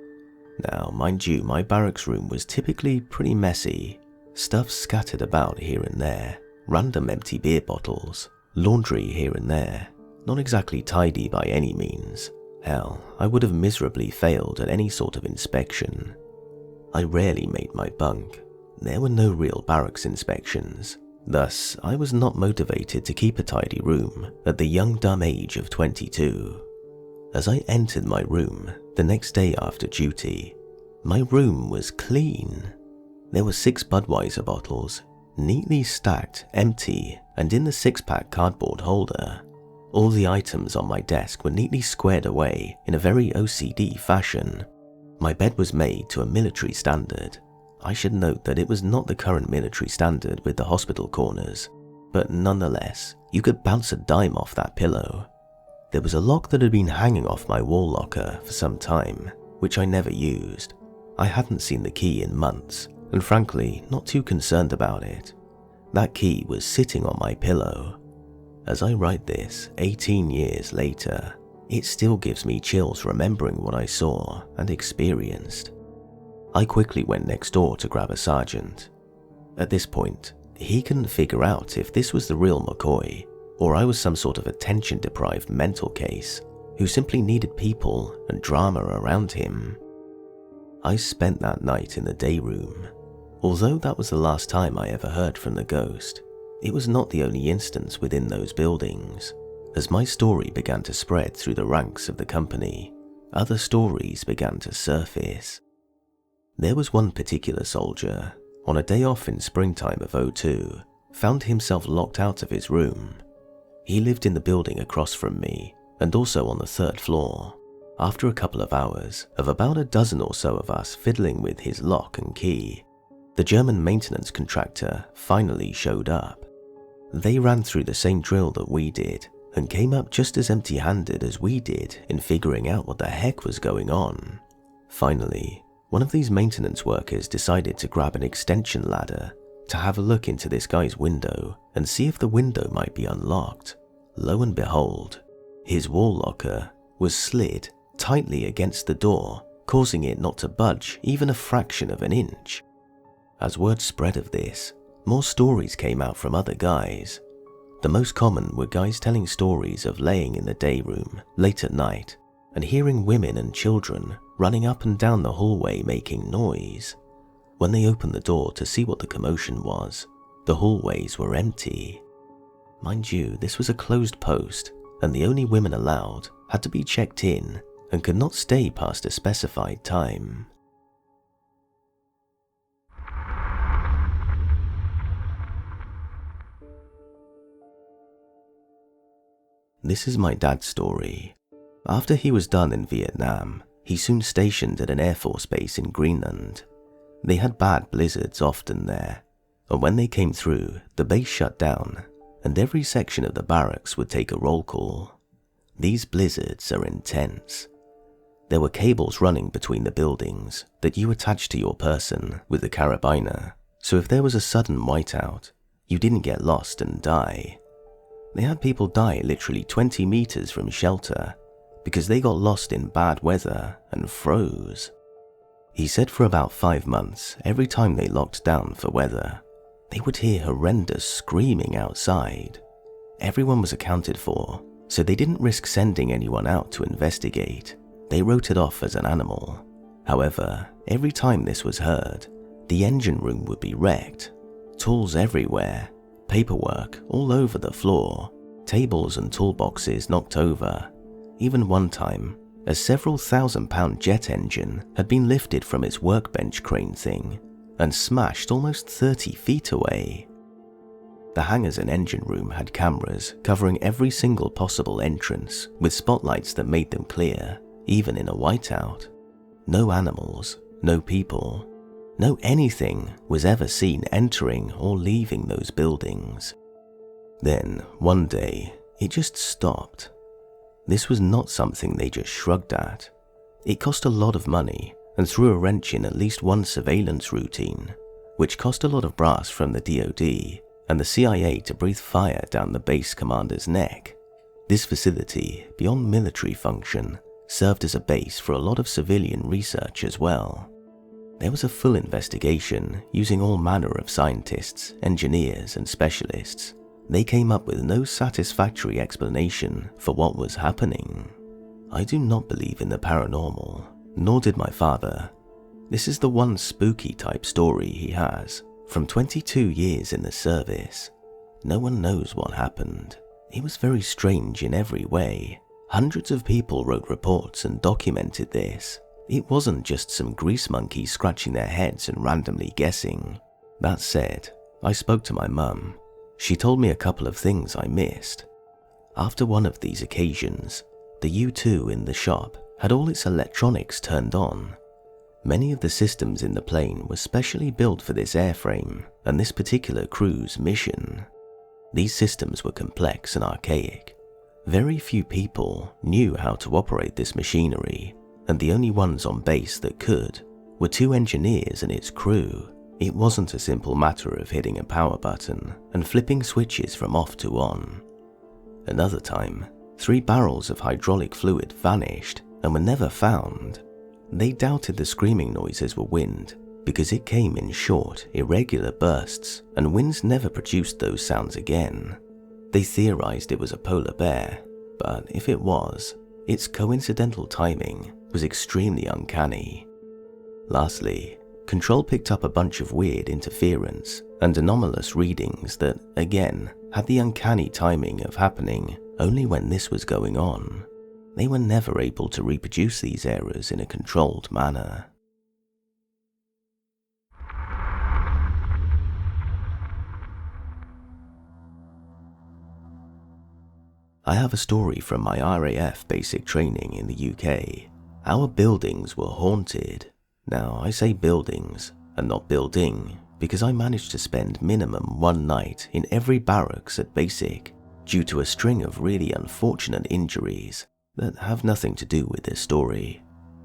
Now, mind you, my barracks room was typically pretty messy, stuff scattered about here and there, random empty beer bottles, laundry here and there, not exactly tidy by any means. Hell, I would have miserably failed at any sort of inspection. I rarely made my bunk. There were no real barracks inspections. Thus, I was not motivated to keep a tidy room at the young dumb age of 22. As I entered my room the next day after duty, my room was clean. There were 6 Budweiser bottles, neatly stacked, empty, and in the 6-pack cardboard holder. All the items on my desk were neatly squared away in a very OCD fashion. My bed was made to a military standard. I should note that it was not the current military standard with the hospital corners, but nonetheless, you could bounce a dime off that pillow. There was a lock that had been hanging off my wall locker for some time, which I never used. I hadn't seen the key in months, and frankly, not too concerned about it. That key was sitting on my pillow. As I write this, 18 years later, it still gives me chills remembering what I saw and experienced. I quickly went next door to grab a sergeant. At this point, he couldn't figure out if this was the real McCoy, or I was some sort of attention-deprived mental case who simply needed people and drama around him. I spent that night in the day room. Although that was the last time I ever heard from the ghost, it was not the only instance within those buildings. As my story began to spread through the ranks of the company, other stories began to surface. There was one particular soldier, on a day off in springtime of '02, found himself locked out of his room. He lived in the building across from me, and also on the 3rd floor. After a couple of hours of about a dozen or so of us fiddling with his lock and key, the German maintenance contractor finally showed up. They ran through the same drill that we did, and came up just as empty-handed as we did in figuring out what the heck was going on. Finally, one of these maintenance workers decided to grab an extension ladder to have a look into this guy's window and see if the window might be unlocked. Lo and behold, his wall locker was slid tightly against the door, causing it not to budge even a fraction of an inch. As word spread of this, more stories came out from other guys. The most common were guys telling stories of laying in the day room late at night and hearing women and children running up and down the hallway making noise. When they opened the door to see what the commotion was, the hallways were empty. Mind you, this was a closed post, and the only women allowed had to be checked in and could not stay past a specified time. This is my dad's story. After he was done in Vietnam, he soon stationed at an Air Force base in Greenland. They had bad blizzards often there, and when they came through, the base shut down, and every section of the barracks would take a roll call. These blizzards are intense. There were cables running between the buildings that you attached to your person with the carabiner, so if there was a sudden whiteout, you didn't get lost and die. They had people die literally 20 meters from shelter because they got lost in bad weather and froze. He said for about 5 months, every time they locked down for weather, they would hear horrendous screaming outside. Everyone was accounted for, so they didn't risk sending anyone out to investigate. They wrote it off as an animal. However, every time this was heard, the engine room would be wrecked. Tools everywhere, paperwork all over the floor, tables and toolboxes knocked over. Even one time, a several £1,000 jet engine had been lifted from its workbench crane thing and smashed almost 30 feet away. The hangars and engine room had cameras covering every single possible entrance with spotlights that made them clear, even in a whiteout. No animals, no people, no anything was ever seen entering or leaving those buildings. Then, one day, it just stopped. This was not something they just shrugged at. It cost a lot of money, and threw a wrench in at least one surveillance routine, which cost a lot of brass from the DoD and the CIA to breathe fire down the base commander's neck. This facility, beyond military function, served as a base for a lot of civilian research as well. There was a full investigation using all manner of scientists, engineers, and specialists. They came up with no satisfactory explanation for what was happening. I do not believe in the paranormal, nor did my father. This is the one spooky type story he has. From 22 years in the service, no one knows what happened. It was very strange in every way. Hundreds of people wrote reports and documented this. It wasn't just some grease monkeys scratching their heads and randomly guessing. That said, I spoke to my mum. She told me a couple of things I missed. After one of these occasions, the U-2 in the shop had all its electronics turned on. Many of the systems in the plane were specially built for this airframe and this particular crew's mission. These systems were complex and archaic. Very few people knew how to operate this machinery, and the only ones on base that could were 2 engineers and its crew. It wasn't a simple matter of hitting a power button and flipping switches from off to on. Another time, 3 barrels of hydraulic fluid vanished and were never found. They doubted the screaming noises were wind because it came in short, irregular bursts, and winds never produced those sounds again. They theorized it was a polar bear, but if it was, its coincidental timing was extremely uncanny. Lastly, Control picked up a bunch of weird interference and anomalous readings that, again, had the uncanny timing of happening only when this was going on. They were never able to reproduce these errors in a controlled manner. I have a story from my RAF basic training in the UK. Our buildings were haunted. Now, I say buildings and not building because I managed to spend minimum 1 night in every barracks at basic due to a string of really unfortunate injuries that have nothing to do with this story.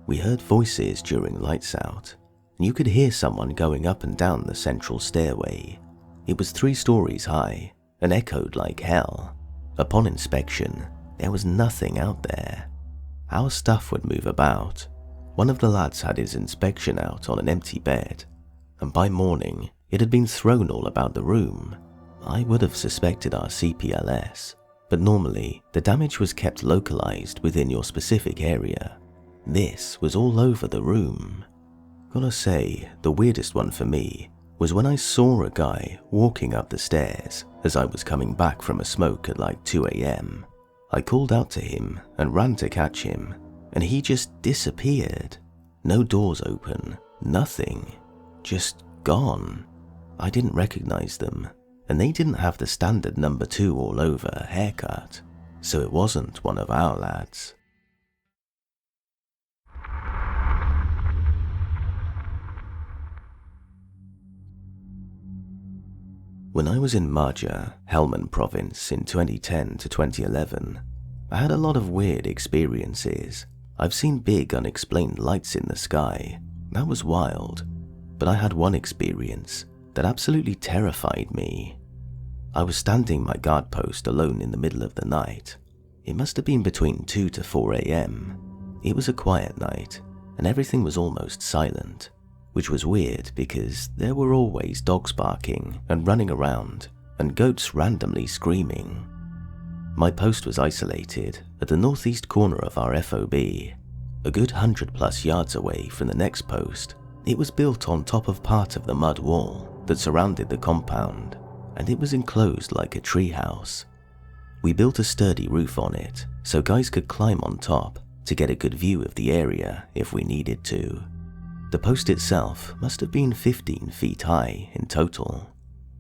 We heard voices during lights out, and you could hear someone going up and down the central stairway. It was 3 stories high and echoed like hell. Upon inspection, there was nothing out there. Our stuff would move about. One of the lads had his inspection out on an empty bed, and by morning it had been thrown all about the room. I would have suspected our CPLS, but normally the damage was kept localized within your specific area. This was all over the room. Gotta say, the weirdest one for me was when I saw a guy walking up the stairs as I was coming back from a smoke at like 2 AM. I called out to him and ran to catch him, and he just disappeared. No doors open, nothing, just gone. I didn't recognize them, and they didn't have the standard number 2 all over haircut, so it wasn't one of our lads. When I was in Marja, Helmand province in 2010 to 2011, I had a lot of weird experiences. I've seen big unexplained lights in the sky. That was wild. But I had one experience that absolutely terrified me. I was standing my guard post alone in the middle of the night. It must have been between 2 to 4 AM. It was a quiet night, and everything was almost silent, which was weird because there were always dogs barking and running around, and goats randomly screaming. My post was isolated at the northeast corner of our FOB, a good 100+ yards away from the next post. It was built on top of part of the mud wall that surrounded the compound, and it was enclosed like a treehouse. We built a sturdy roof on it so guys could climb on top to get a good view of the area if we needed to. The post itself must have been 15 feet high in total.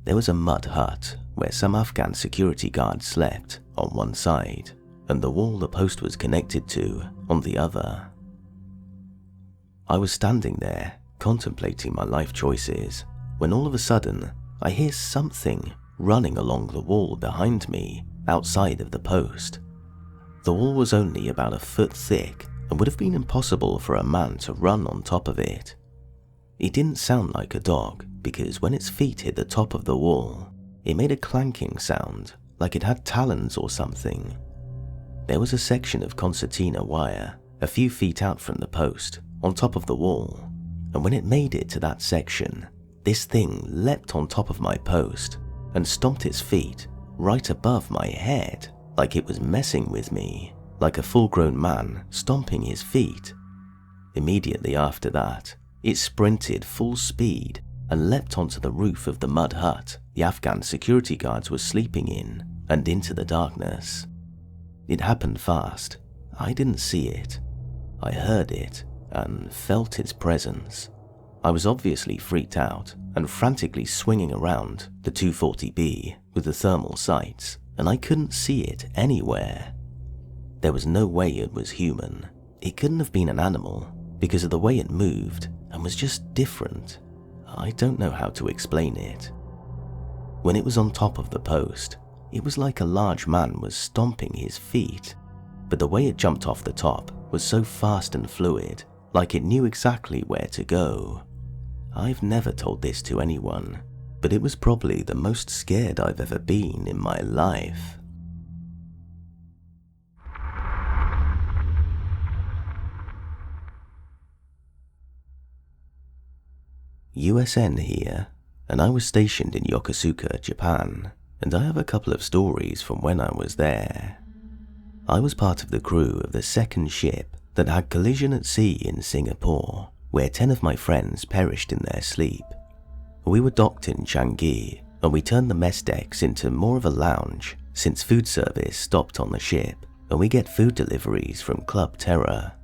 There was a mud hut where some Afghan security guards slept on one side, and the wall the post was connected to on the other. I was standing there, contemplating my life choices, when all of a sudden, I hear something running along the wall behind me, outside of the post. The wall was only about a foot thick and would have been impossible for a man to run on top of it. It didn't sound like a dog because when its feet hit the top of the wall, it made a clanking sound like it had talons or something. There was a section of concertina wire a few feet out from the post on top of the wall, and when it made it to that section, this thing leapt on top of my post and stomped its feet right above my head like it was messing with me, like a full-grown man stomping his feet. Immediately after that, it sprinted full speed and leapt onto the roof of the mud hut the Afghan security guards were sleeping in and into the darkness. It happened fast. I didn't see it. I heard it and felt its presence. I was obviously freaked out and frantically swinging around the 240B with the thermal sights, and I couldn't see it anywhere. There was no way it was human. It couldn't have been an animal because of the way it moved and was just different. I don't know how to explain it. When it was on top of the post, it was like a large man was stomping his feet, but the way it jumped off the top was so fast and fluid, like it knew exactly where to go. I've never told this to anyone, but it was probably the most scared I've ever been in my life. USN here, and I was stationed in Yokosuka, Japan, and I have a couple of stories from when I was there. I was part of the crew of the second ship that had collision at sea in Singapore, where 10 of my friends perished in their sleep. We were docked in Changi, and we turned the mess decks into more of a lounge since food service stopped on the ship, and we get food deliveries from Club Terra.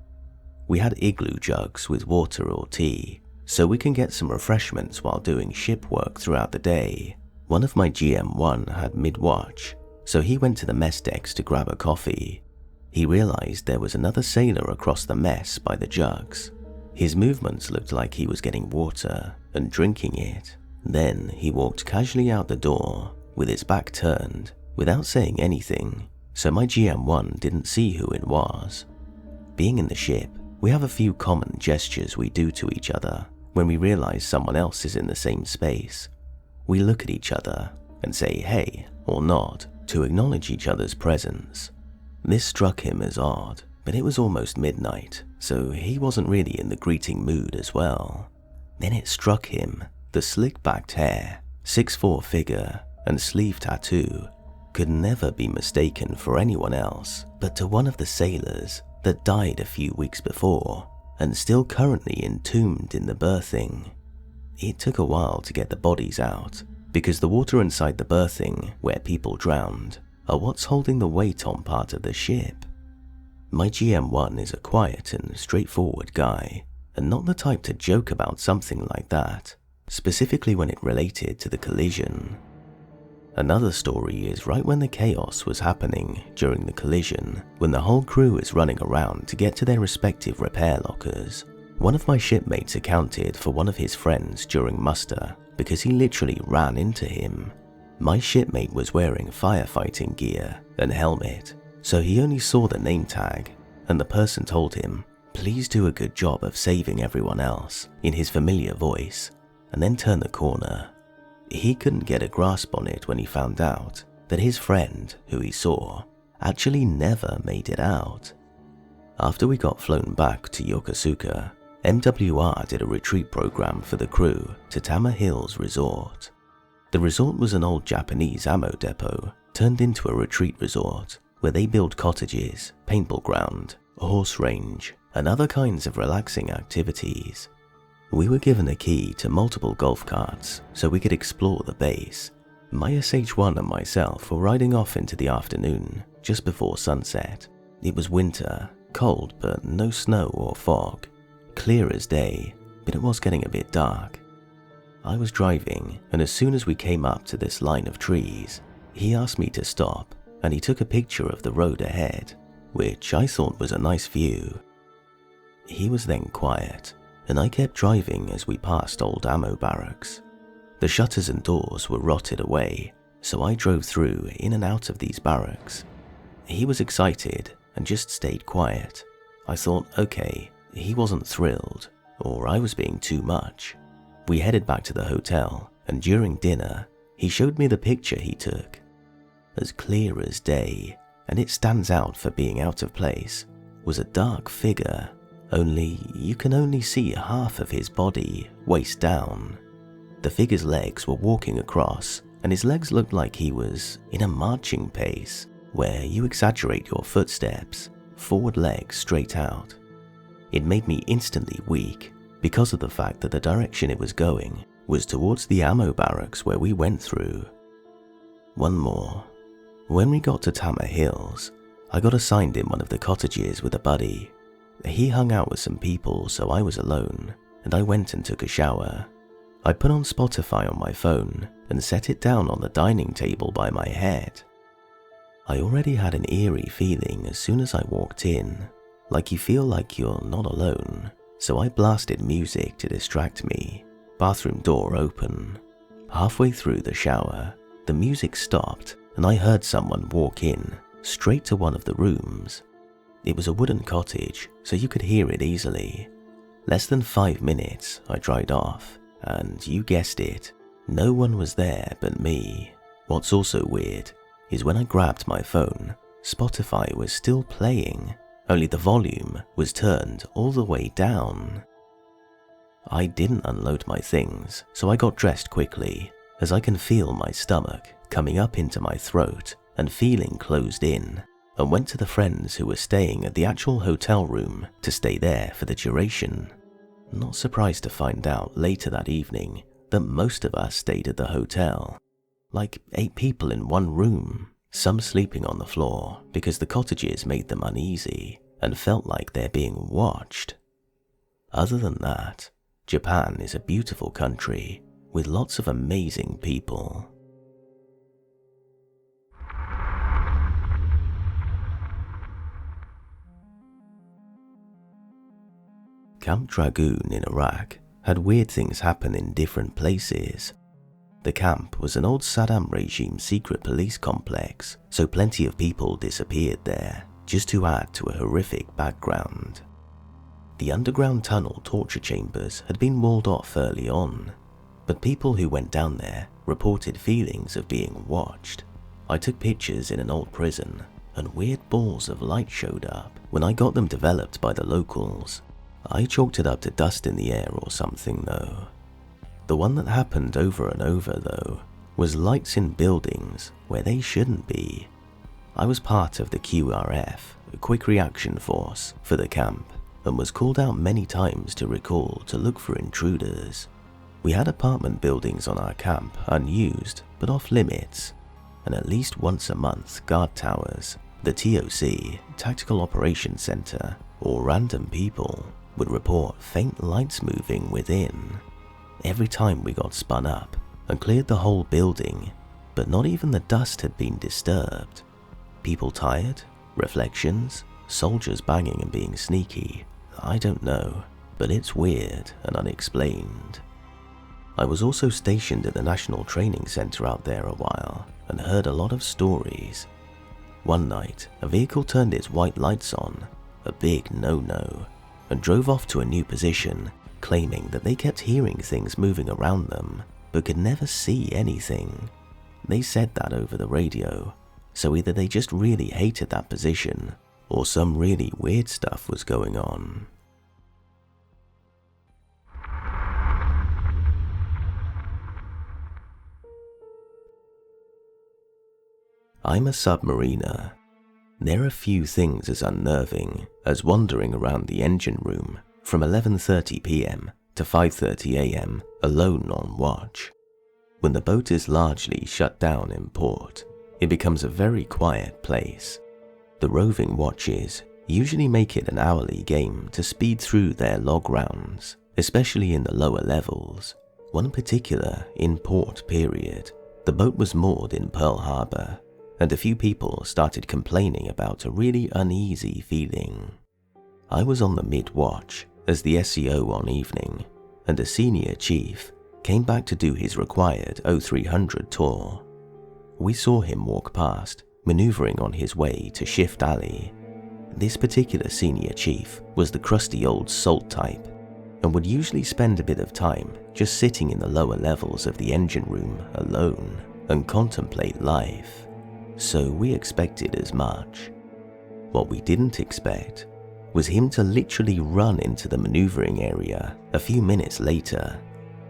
We had igloo jugs with water or tea, so we can get some refreshments while doing ship work throughout the day. One of my GM1 had mid-watch, so he went to the mess decks to grab a coffee. He realized there was another sailor across the mess by the jugs. His movements looked like he was getting water and drinking it. Then he walked casually out the door with his back turned without saying anything, so my GM1 didn't see who it was. Being in the ship, we have a few common gestures we do to each other when we realize someone else is in the same space. We look at each other and say hey or nod to acknowledge each other's presence. This struck him as odd, but it was almost midnight, so he wasn't really in the greeting mood as well. Then it struck him, the slick-backed hair, 6'4" figure, and sleeve tattoo could never be mistaken for anyone else but to one of the sailors that died a few weeks before and still currently entombed in the berthing. It took a while to get the bodies out because the water inside the berthing where people drowned are what's holding the weight on part of the ship. My GM1 is a quiet and straightforward guy and not the type to joke about something like that, specifically when it related to the collision. Another story is right when the chaos was happening during the collision, when the whole crew is running around to get to their respective repair lockers. One of my shipmates accounted for one of his friends during muster because he literally ran into him. My shipmate was wearing firefighting gear and helmet, so he only saw the name tag, and the person told him, "Please do a good job of saving everyone else," in his familiar voice, and then turned the corner. He couldn't get a grasp on it when he found out that his friend, who he saw, actually never made it out. After we got flown back to Yokosuka, MWR did a retreat program for the crew to Tama Hills Resort. The resort was an old Japanese ammo depot turned into a retreat resort where they build cottages, paintball ground, a horse range, and other kinds of relaxing activities. We were given a key to multiple golf carts so we could explore the base. My SH1 and myself were riding off into the afternoon just before sunset. It was winter, cold but no snow or fog, clear as day, but it was getting a bit dark. I was driving, and as soon as we came up to this line of trees, he asked me to stop and he took a picture of the road ahead, which I thought was a nice view. He was then quiet, and I kept driving as we passed old ammo barracks. The shutters and doors were rotted away, so I drove through in and out of these barracks. He was excited and just stayed quiet. I thought, okay, he wasn't thrilled, or I was being too much. We headed back to the hotel, and during dinner, he showed me the picture he took. As clear as day, and it stands out for being out of place, was a dark figure, only you can only see half of his body, waist down. The figure's legs were walking across, and his legs looked like he was in a marching pace, where you exaggerate your footsteps, forward legs straight out. It made me instantly weak, because of the fact that the direction it was going was towards the ammo barracks where we went through. One more. When we got to Tama Hills, I got assigned in one of the cottages with a buddy. He hung out with some people, so I was alone, and I went and took a shower. I put on Spotify on my phone and set it down on the dining table by my head. I already had an eerie feeling as soon as I walked in, like you feel like you're not alone, so I blasted music to distract me. Bathroom door open. Halfway through the shower, the music stopped and I heard someone walk in, straight to one of the rooms. It was a wooden cottage, so you could hear it easily. Less than 5 minutes, I dried off, and you guessed it, no one was there but me. What's also weird is when I grabbed my phone, Spotify was still playing, only the volume was turned all the way down. I didn't unload my things, so I got dressed quickly, as I can feel my stomach coming up into my throat and feeling closed in, and went to the friends who were staying at the actual hotel room to stay there for the duration. Not surprised to find out later that evening that most of us stayed at the hotel. Like 8 people in one room, some sleeping on the floor because the cottages made them uneasy and felt like they're being watched. Other than that, Japan is a beautiful country with lots of amazing people. Camp Dragoon in Iraq had weird things happen in different places. The camp was an old Saddam regime secret police complex, so plenty of people disappeared there, just to add to a horrific background. The underground tunnel torture chambers had been walled off early on, but people who went down there reported feelings of being watched. I took pictures in an old prison, and weird balls of light showed up when I got them developed by the locals. I chalked it up to dust in the air or something though. The one that happened over and over though was lights in buildings where they shouldn't be. I was part of the QRF, a quick reaction force, for the camp, and was called out many times to recall to look for intruders. We had apartment buildings on our camp unused but off limits, and at least once a month guard towers, the TOC, Tactical Operations Center, or random people would report faint lights moving within. Every time we got spun up and cleared the whole building, but not even the dust had been disturbed. People tired? Reflections? Soldiers banging and being sneaky? I don't know, but it's weird and unexplained. I was also stationed at the National Training Center out there a while and heard a lot of stories. One night, a vehicle turned its white lights on, a big no-no, and drove off to a new position, claiming that they kept hearing things moving around them, but could never see anything. They said that over the radio, so either they just really hated that position, or some really weird stuff was going on. I'm a submariner. There are few things as unnerving as wandering around the engine room from 11:30 p.m. to 5:30 a.m. alone on watch. When the boat is largely shut down in port, it becomes a very quiet place. The roving watches usually make it an hourly game to speed through their log rounds, especially in the lower levels. One particular in-port period, the boat was moored in Pearl Harbor, and a few people started complaining about a really uneasy feeling. I was on the mid-watch as the SCO on evening, and a senior chief came back to do his required 0300 tour. We saw him walk past, maneuvering on his way to Shift Alley. This particular senior chief was the crusty old salt type and would usually spend a bit of time just sitting in the lower levels of the engine room alone and contemplate life. So we expected as much. What we didn't expect was him to literally run into the maneuvering area a few minutes later.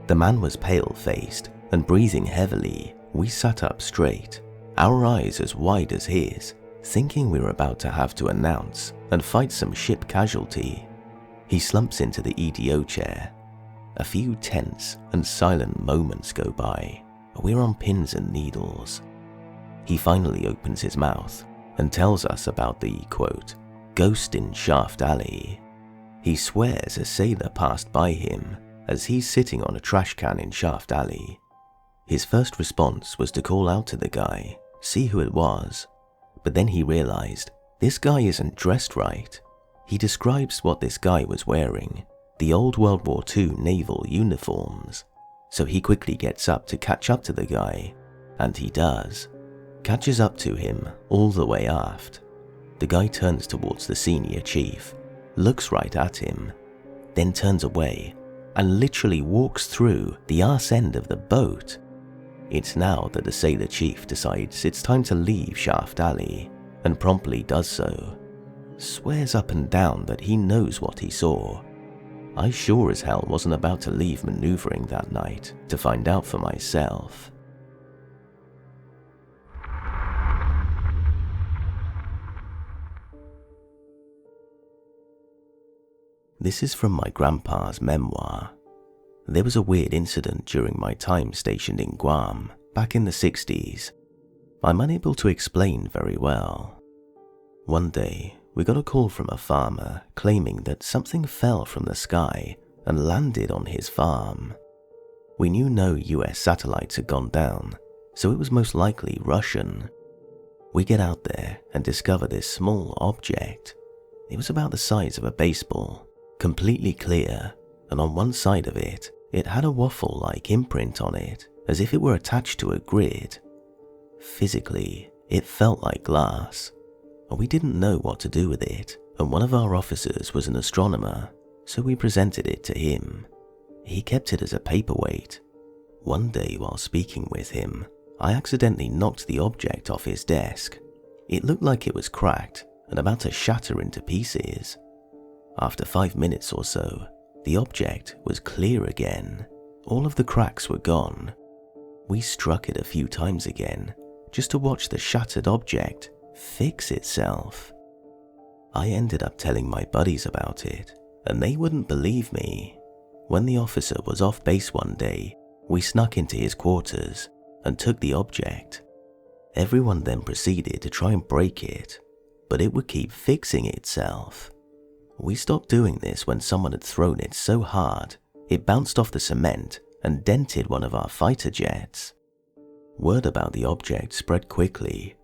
The man was pale-faced and breathing heavily. We sat up straight, our eyes as wide as his, thinking we were about to have to announce and fight some ship casualty. He slumps into the EDO chair. A few tense and silent moments go by. We're on pins and needles. He finally opens his mouth and tells us about the, quote, ghost in Shaft Alley. He swears a sailor passed by him as he's sitting on a trash can in Shaft Alley. His first response was to call out to the guy, see who it was, but then he realized this guy isn't dressed right. He describes what this guy was wearing, the old World War II naval uniforms, so he quickly gets up to catch up to the guy, and he does. Catches up to him all the way aft. The guy turns towards the senior chief, looks right at him, then turns away and literally walks through the arse end of the boat. It's now that the sailor chief decides it's time to leave Shaft Alley and promptly does so. Swears up and down that he knows what he saw. I sure as hell wasn't about to leave maneuvering that night to find out for myself. This is from my grandpa's memoir. There was a weird incident during my time stationed in Guam back in the 60s. I'm unable to explain very well. One day, we got a call from a farmer claiming that something fell from the sky and landed on his farm. We knew no US satellites had gone down, so it was most likely Russian. We get out there and discover this small object. It was about the size of a baseball, completely clear, and on one side of it, it had a waffle-like imprint on it, as if it were attached to a grid. Physically, it felt like glass. We didn't know what to do with it, and one of our officers was an astronomer, so we presented it to him. He kept it as a paperweight. One day while speaking with him, I accidentally knocked the object off his desk. It looked like it was cracked and about to shatter into pieces. After 5 minutes or so, the object was clear again. All of the cracks were gone. We struck it a few times again, just to watch the shattered object fix itself. I ended up telling my buddies about it, and they wouldn't believe me. When the officer was off base one day, we snuck into his quarters and took the object. Everyone then proceeded to try and break it, but it would keep fixing itself. We stopped doing this when someone had thrown it so hard, it bounced off the cement and dented one of our fighter jets. Word about the object spread quickly.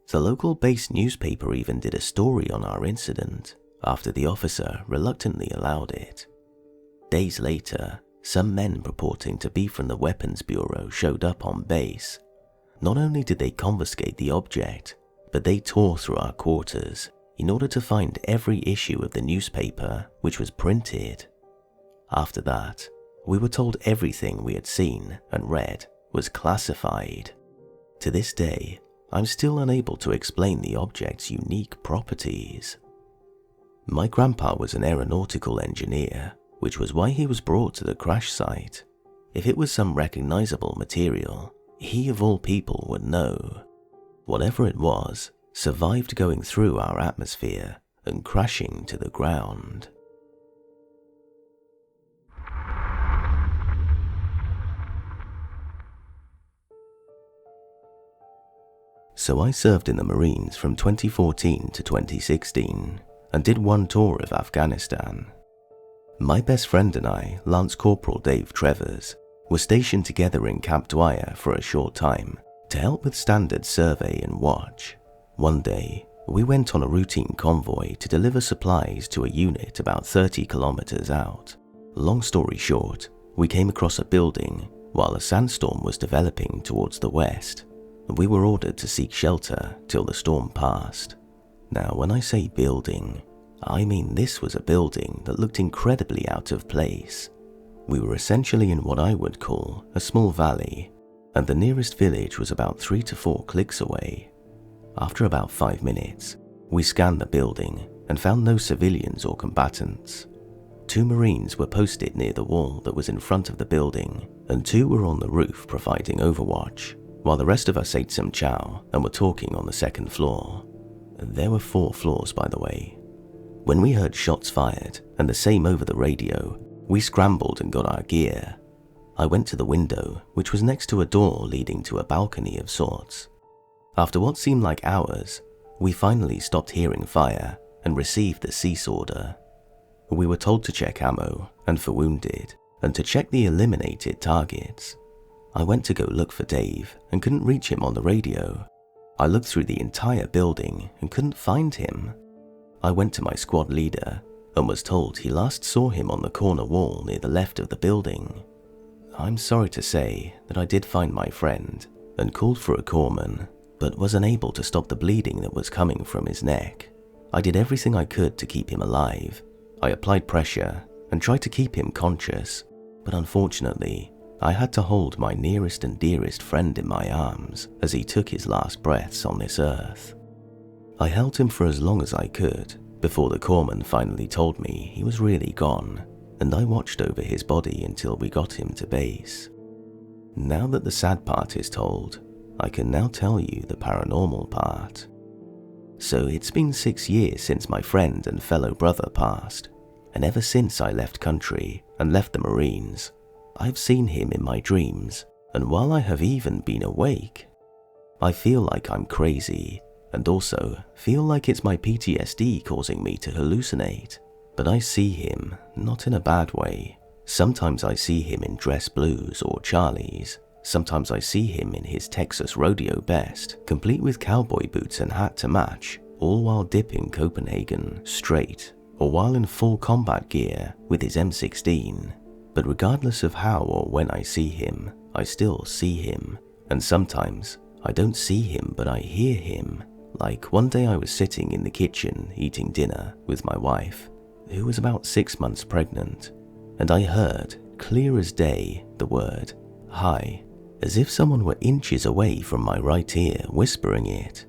The local base newspaper even did a story on our incident after the officer reluctantly allowed it. Days later, some men purporting to be from the Weapons Bureau showed up on base. Not only did they confiscate the object, but they tore through our quarters in order to find every issue of the newspaper which was printed. After that, we were told everything we had seen and read was classified. To this day, I'm still unable to explain the object's unique properties. My grandpa was an aeronautical engineer, which was why he was brought to the crash site. If it was some recognizable material, he of all people would know. Whatever it was, survived going through our atmosphere and crashing to the ground. So I served in the Marines from 2014 to 2016 and did one tour of Afghanistan. My best friend and I, Lance Corporal Dave Trevors, were stationed together in Camp Dwyer for a short time to help with standard survey and watch. One day, we went on a routine convoy to deliver supplies to a unit about 30 kilometers out. Long story short, we came across a building while a sandstorm was developing towards the west. We were ordered to seek shelter till the storm passed. Now, when I say building, I mean this was a building that looked incredibly out of place. We were essentially in what I would call a small valley, and the nearest village was about 3 to 4 clicks away. After about 5 minutes, we scanned the building and found no civilians or combatants. 2 Marines were posted near the wall that was in front of the building, and 2 were on the roof providing overwatch, while the rest of us ate some chow and were talking on the 2nd floor. There were 4 floors, by the way. When we heard shots fired, and the same over the radio, we scrambled and got our gear. I went to the window, which was next to a door leading to a balcony of sorts. After what seemed like hours, we finally stopped hearing fire and received the cease order. We were told to check ammo and for wounded, and to check the eliminated targets. I went to go look for Dave and couldn't reach him on the radio. I looked through the entire building and couldn't find him. I went to my squad leader and was told he last saw him on the corner wall near the left of the building. I'm sorry to say that I did find my friend and called for a corpsman, but was unable to stop the bleeding that was coming from his neck. I did everything I could to keep him alive. I applied pressure and tried to keep him conscious, but unfortunately, I had to hold my nearest and dearest friend in my arms as he took his last breaths on this earth. I held him for as long as I could before the corpsman finally told me he was really gone, and I watched over his body until we got him to base. Now that the sad part is told, I can now tell you the paranormal part. So it's been 6 years since my friend and fellow brother passed, and ever since I left country and left the Marines, I've seen him in my dreams, and while I have even been awake, I feel like I'm crazy, and also feel like it's my PTSD causing me to hallucinate. But I see him, not in a bad way. Sometimes I see him in dress blues or Charlies. Sometimes I see him in his Texas rodeo vest, complete with cowboy boots and hat to match, all while dipping Copenhagen straight, or while in full combat gear with his M16. But regardless of how or when I see him, I still see him. And sometimes I don't see him, but I hear him. Like one day I was sitting in the kitchen eating dinner with my wife, who was about 6 months pregnant, and I heard, clear as day, the word, "Hi," as if someone were inches away from my right ear whispering it.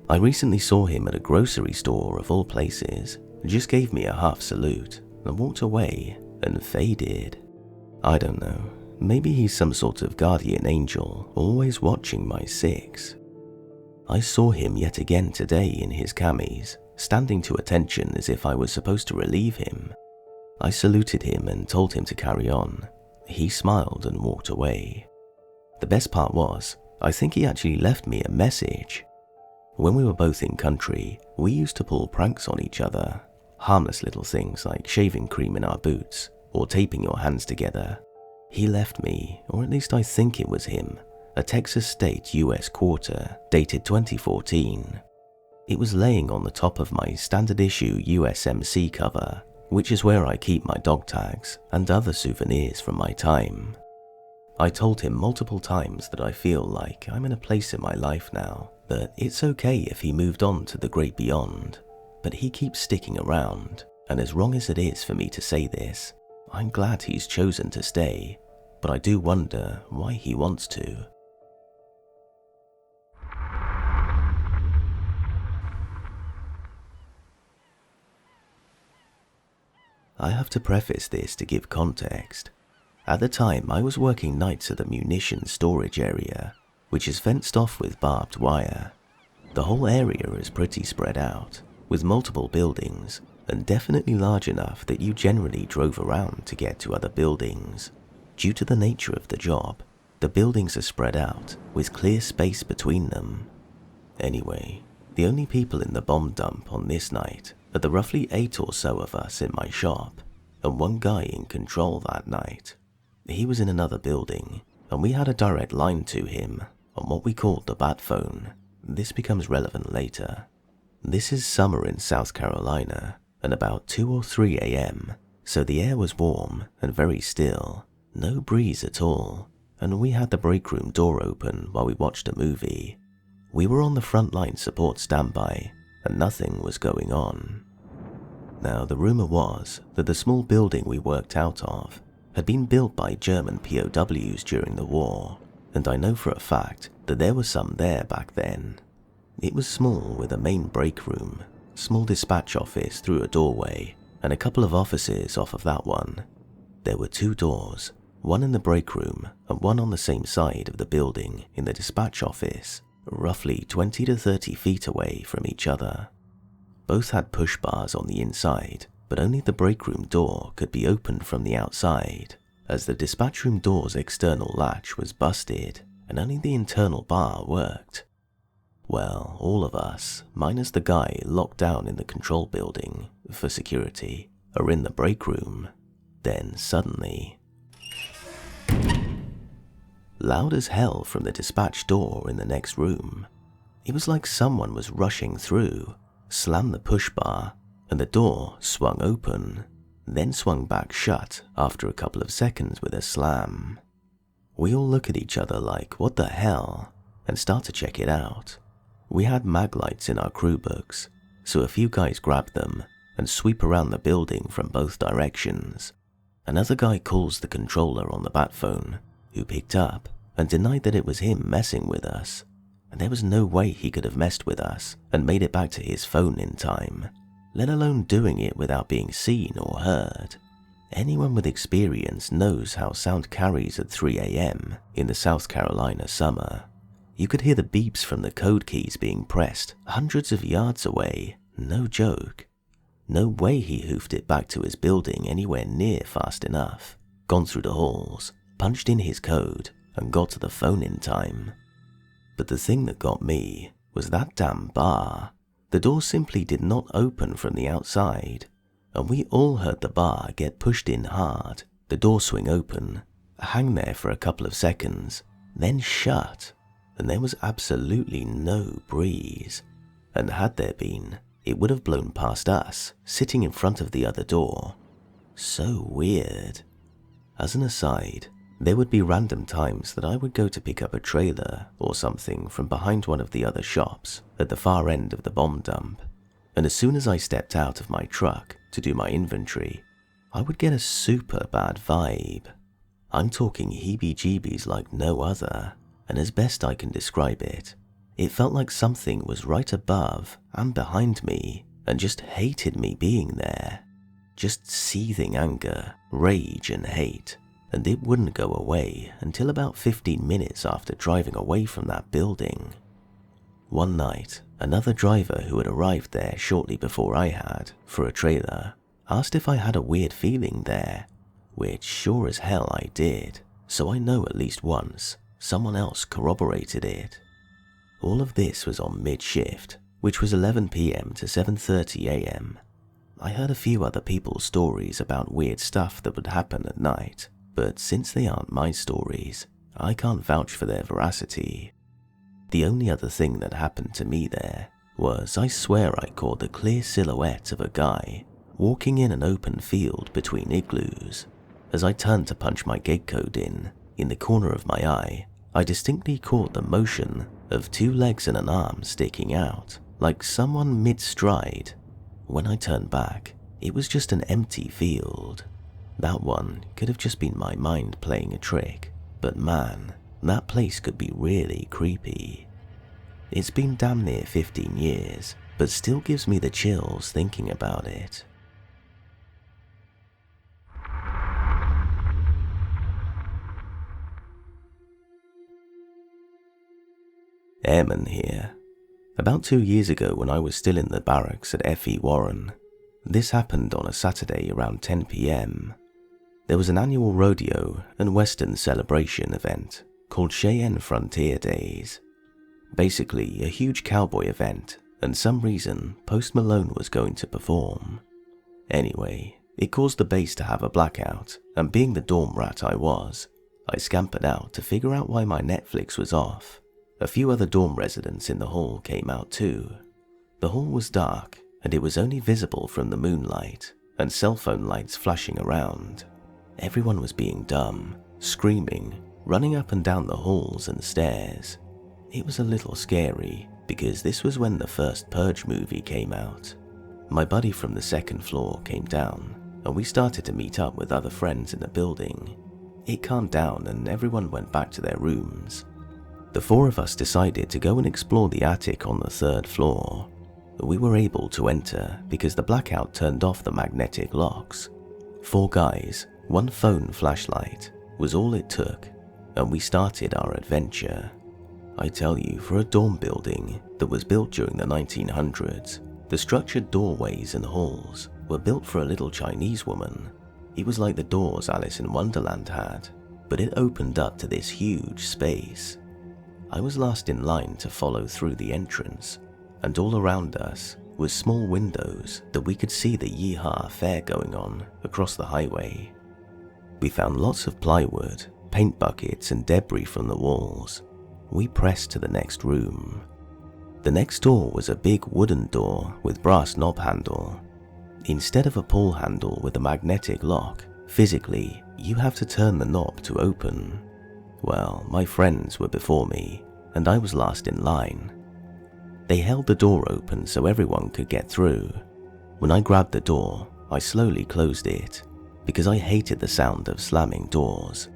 I recently saw him at a grocery store of all places, just gave me a half salute and walked away and faded. I don't know, maybe he's some sort of guardian angel always watching my 6. I saw him yet again today in his camis, standing to attention as if I was supposed to relieve him. I saluted him and told him to carry on. He smiled and walked away. The best part was, I think he actually left me a message. When we were both in country, we used to pull pranks on each other. Harmless little things like shaving cream in our boots or taping your hands together. He left me, or at least I think it was him, a Texas State US quarter dated 2014. It was laying on the top of my standard issue USMC cover, which is where I keep my dog tags and other souvenirs from my time. I told him multiple times that I feel like I'm in a place in my life now that it's okay if he moved on to the great beyond, but he keeps sticking around, and as wrong as it is for me to say this, I'm glad he's chosen to stay, but I do wonder why he wants to. I have to preface this to give context. At the time, I was working nights at the munitions storage area, which is fenced off with barbed wire. The whole area is pretty spread out, with multiple buildings, and definitely large enough that you generally drove around to get to other buildings. Due to the nature of the job, the buildings are spread out, with clear space between them. Anyway, the only people in the bomb dump on this night are the roughly 8 or so of us in my shop, and one guy in control that night. He was in another building, and we had a direct line to him on what we called the bat phone. This becomes relevant later. This is summer in South Carolina, and about 2 or 3 a.m., so the air was warm and very still, no breeze at all, and we had the break room door open while we watched a movie. We were on the front line support standby, and nothing was going on. Now, the rumor was that the small building we worked out of had been built by German POWs during the war, and I know for a fact that there were some there back then. It was small, with a main break room, small dispatch office through a doorway, and a couple of offices off of that one. There were 2 doors, one in the break room and one on the same side of the building in the dispatch office, roughly 20 to 30 feet away from each other. Both had push bars on the inside, but only the break room door could be opened from the outside, as the dispatch room door's external latch was busted and only the internal bar worked. Well, all of us, minus the guy locked down in the control building for security, are in the break room. Then suddenly, loud as hell from the dispatch door in the next room. It was like someone was rushing through, slammed the push bar, and the door swung open, then swung back shut after a couple of seconds with a slam. We all look at each other like, what the hell, and start to check it out. We had mag lights in our crew books, so a few guys grab them and sweep around the building from both directions. Another guy calls the controller on the bat phone, who picked up and denied that it was him messing with us, and there was no way he could have messed with us and made it back to his phone in time, let alone doing it without being seen or heard. Anyone with experience knows how sound carries at 3 a.m. in the South Carolina summer. You could hear the beeps from the code keys being pressed hundreds of yards away, no joke. No way he hoofed it back to his building anywhere near fast enough, gone through the halls, punched in his code, and got to the phone in time. But the thing that got me was that damn bar. The door simply did not open from the outside, and we all heard the bar get pushed in hard, the door swing open, hang there for a couple of seconds, then shut, and there was absolutely no breeze. And had there been, it would have blown past us, sitting in front of the other door. So weird. As an aside, there would be random times that I would go to pick up a trailer or something from behind one of the other shops at the far end of the bomb dump, and as soon as I stepped out of my truck to do my inventory, I would get a super bad vibe. I'm talking heebie-jeebies like no other, and as best I can describe it, it felt like something was right above and behind me and just hated me being there. Just seething anger, rage and hate, and it wouldn't go away until about 15 minutes after driving away from that building. One night, another driver who had arrived there shortly before I had, for a trailer, asked if I had a weird feeling there, which sure as hell I did, so I know at least once someone else corroborated it. All of this was on mid-shift, which was 11 p.m. to 7:30 a.m. I heard a few other people's stories about weird stuff that would happen at night, but since they aren't my stories, I can't vouch for their veracity. The only other thing that happened to me there was I swear I caught the clear silhouette of a guy walking in an open field between igloos. As I turned to punch my gate code in the corner of my eye, I distinctly caught the motion of 2 legs and an arm sticking out, like someone mid-stride. When I turned back, it was just an empty field. That one could have just been my mind playing a trick, but man, that place could be really creepy. It's been damn near 15 years, but still gives me the chills thinking about it. Airman here. About 2 years ago when I was still in the barracks at F.E. Warren, this happened on a Saturday around 10 p.m. There was an annual rodeo and western celebration event called Cheyenne Frontier Days. Basically a huge cowboy event, and some reason Post Malone was going to perform. Anyway, it caused the base to have a blackout, and being the dorm rat I was, I scampered out to figure out why my Netflix was off. A few other dorm residents in the hall came out too. The hall was dark, and it was only visible from the moonlight and cell phone lights flashing around. Everyone was being dumb, screaming, running up and down the halls and stairs. It was a little scary, because this was when the first Purge movie came out. My buddy from the second floor came down, and we started to meet up with other friends in the building. It calmed down and everyone went back to their rooms. The four of us decided to go and explore the attic on the third floor. We were able to enter because the blackout turned off the magnetic locks. 4 guys, 1 phone flashlight was all it took, and we started our adventure. I tell you, for a dorm building that was built during the 1900s, the structured doorways and halls were built for a little Chinese woman. It was like the doors Alice in Wonderland had, but it opened up to this huge space. I was last in line to follow through the entrance, and all around us were small windows that we could see the Yeehaw fair going on across the highway. We found lots of plywood, paint buckets and debris from the walls. We pressed to the next room. The next door was a big wooden door with brass knob handle. Instead of a pull handle with a magnetic lock, physically, you have to turn the knob to open. Well, my friends were before me, and I was last in line. They held the door open so everyone could get through. When I grabbed the door, I slowly closed it, because I hated the sound of slamming doors.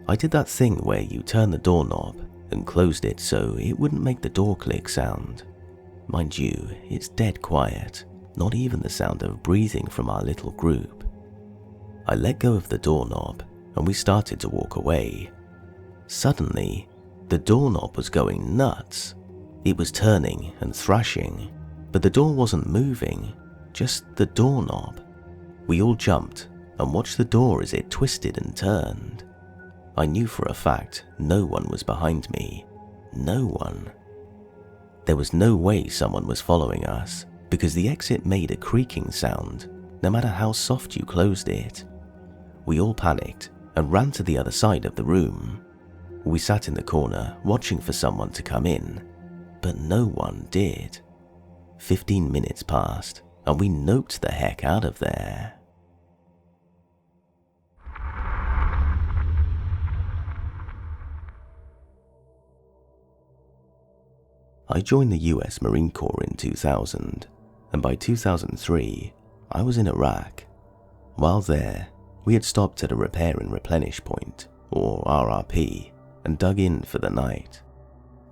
I did that thing where you turn the doorknob and closed it so it wouldn't make the door click sound. Mind you, it's dead quiet, not even the sound of breathing from our little group. I let go of the doorknob and we started to walk away. Suddenly, the doorknob was going nuts. It was turning and thrashing, but the door wasn't moving, just the doorknob. We all jumped and watched the door as it twisted and turned. I knew for a fact no one was behind me. No one. There was no way someone was following us, because the exit made a creaking sound, no matter how soft you closed it. We all panicked and ran to the other side of the room. We sat in the corner watching for someone to come in, but no one did. 15 minutes passed and we noped the heck out of there. I joined the US Marine Corps in 2000, and by 2003, I was in Iraq. While there, we had stopped at a repair and replenish point, or RRP, and dug in for the night.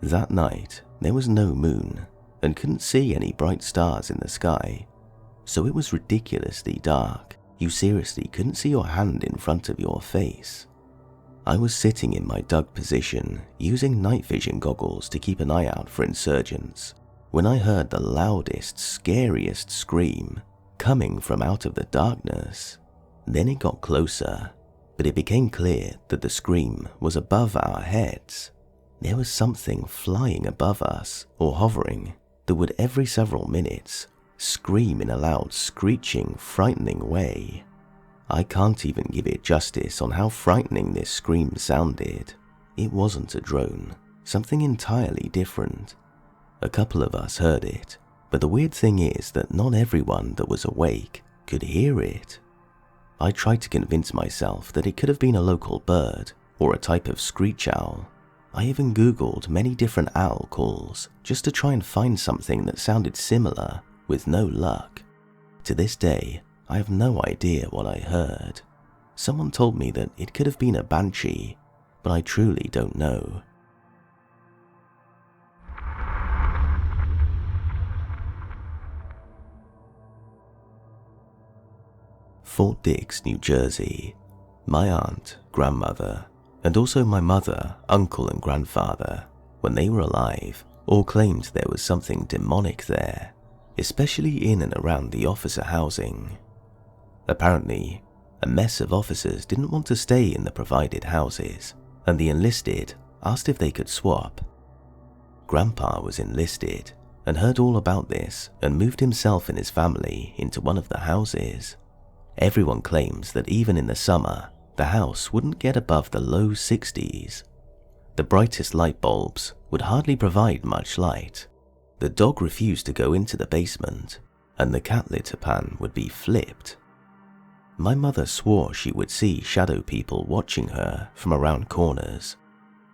That night, there was no moon, and couldn't see any bright stars in the sky, so it was ridiculously dark. You seriously couldn't see your hand in front of your face. I was sitting in my dug position, using night vision goggles to keep an eye out for insurgents, when I heard the loudest, scariest scream coming from out of the darkness. Then it got closer, but it became clear that the scream was above our heads. There was something flying above us, or hovering, that would every several minutes scream in a loud, screeching, frightening way. I can't even give it justice on how frightening this scream sounded. It wasn't a drone, something entirely different. A couple of us heard it, but the weird thing is that not everyone that was awake could hear it. I tried to convince myself that it could have been a local bird or a type of screech owl. I even Googled many different owl calls just to try and find something that sounded similar, with no luck. To this day, I have no idea what I heard. Someone told me that it could have been a banshee, but I truly don't know. Fort Dix, New Jersey. My aunt, grandmother, and also my mother, uncle and grandfather, when they were alive, all claimed there was something demonic there, especially in and around the officer housing. Apparently, a mess of officers didn't want to stay in the provided houses, and the enlisted asked if they could swap. Grandpa was enlisted and heard all about this and moved himself and his family into one of the houses. Everyone claims that even in the summer, the house wouldn't get above the low 60s. The brightest light bulbs would hardly provide much light. The dog refused to go into the basement, and the cat litter pan would be flipped. My mother swore she would see shadow people watching her from around corners,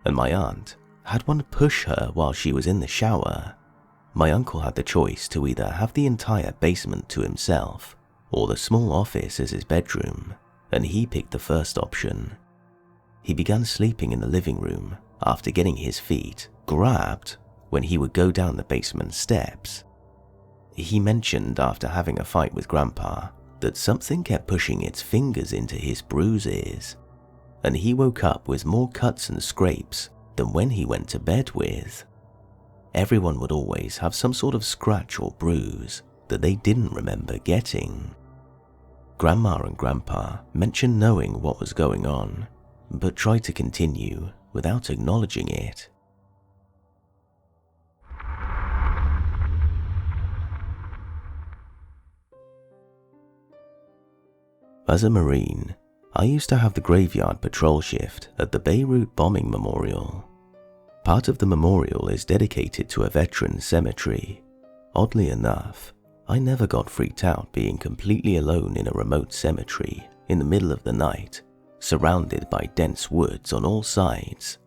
and my aunt had one push her while she was in the shower. My uncle had the choice to either have the entire basement to himself or the small office as his bedroom, and he picked the first option. He began sleeping in the living room after getting his feet grabbed when he would go down the basement steps. He mentioned after having a fight with Grandpa that something kept pushing its fingers into his bruises, and he woke up with more cuts and scrapes than when he went to bed with. Everyone would always have some sort of scratch or bruise that they didn't remember getting. Grandma and Grandpa mentioned knowing what was going on, but tried to continue without acknowledging it. As a Marine, I used to have the graveyard patrol shift at the Beirut bombing memorial. Part of the memorial is dedicated to a veteran's cemetery. Oddly enough, I never got freaked out being completely alone in a remote cemetery in the middle of the night, surrounded by dense woods on all sides.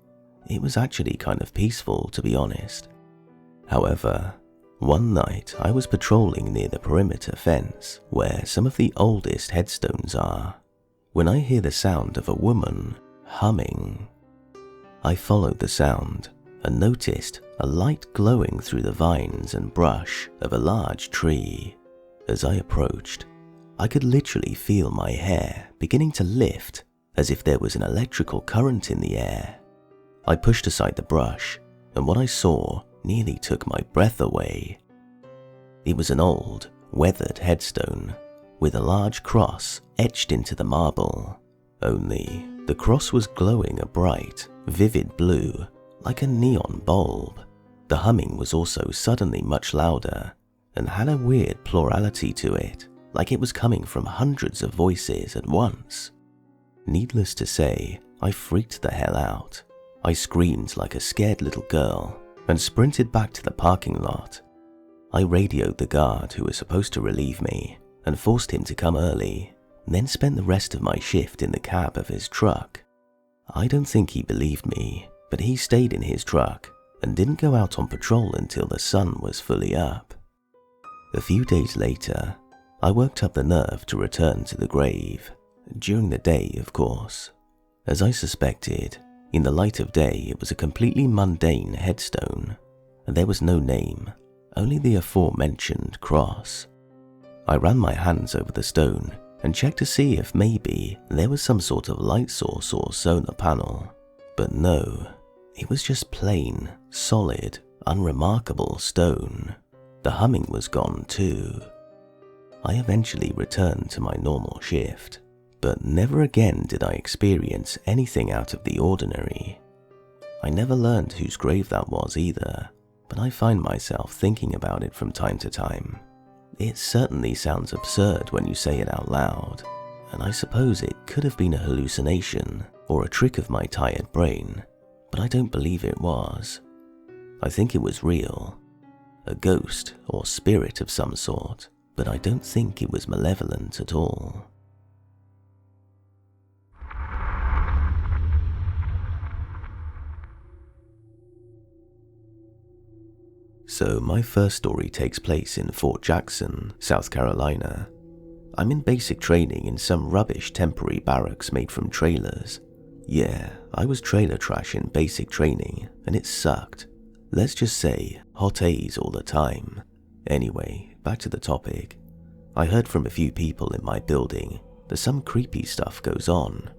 It was actually kind of peaceful, to be honest. However, one night I was patrolling near the perimeter fence where some of the oldest headstones are, when I hear the sound of a woman humming. I followed the sound and noticed a light glowing through the vines and brush of a large tree. As I approached, I could literally feel my hair beginning to lift as if there was an electrical current in the air. I pushed aside the brush, and what I saw nearly took my breath away. It was an old, weathered headstone with a large cross etched into the marble, only the cross was glowing a bright, vivid blue like a neon bulb. The humming was also suddenly much louder and had a weird plurality to it, like it was coming from hundreds of voices at once. Needless to say, I freaked the hell out. I screamed like a scared little girl and sprinted back to the parking lot. I radioed the guard who was supposed to relieve me and forced him to come early, then spent the rest of my shift in the cab of his truck. I don't think he believed me, but he stayed in his truck and didn't go out on patrol until the sun was fully up. A few days later, I worked up the nerve to return to the grave, during the day of course. As I suspected, in the light of day it was a completely mundane headstone, and there was no name, only the aforementioned cross. I ran my hands over the stone and checked to see if maybe there was some sort of light source or solar panel, but no, it was just plain, solid, unremarkable stone. The humming was gone too. I eventually returned to my normal shift, but never again did I experience anything out of the ordinary. I never learned whose grave that was either, but I find myself thinking about it from time to time. It certainly sounds absurd when you say it out loud, and I suppose it could have been a hallucination or a trick of my tired brain, but I don't believe it was. I think it was real, a ghost or spirit of some sort, but I don't think it was malevolent at all. So my first story takes place in Fort Jackson, South Carolina. I'm in basic training in some rubbish temporary barracks made from trailers. Yeah, I was trailer trash in basic training, and it sucked. Let's just say, hot A's all the time. Anyway, back to the topic. I heard from a few people in my building that some creepy stuff goes on.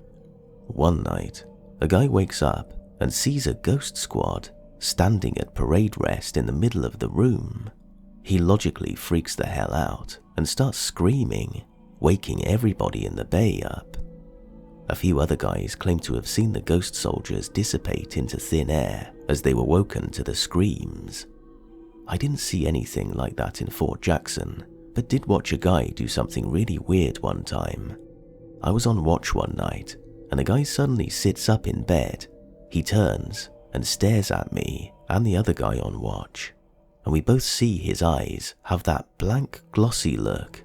One night, a guy wakes up and sees a ghost squad standing at parade rest in the middle of the room. He logically freaks the hell out and starts screaming, waking everybody in the bay up. A few other guys claim to have seen the ghost soldiers dissipate into thin air as they were woken to the screams. I didn't see anything like that in Fort Jackson, but did watch a guy do something really weird one time. I was on watch one night, and the guy suddenly sits up in bed. He turns and stares at me and the other guy on watch, and we both see his eyes have that blank, glossy look.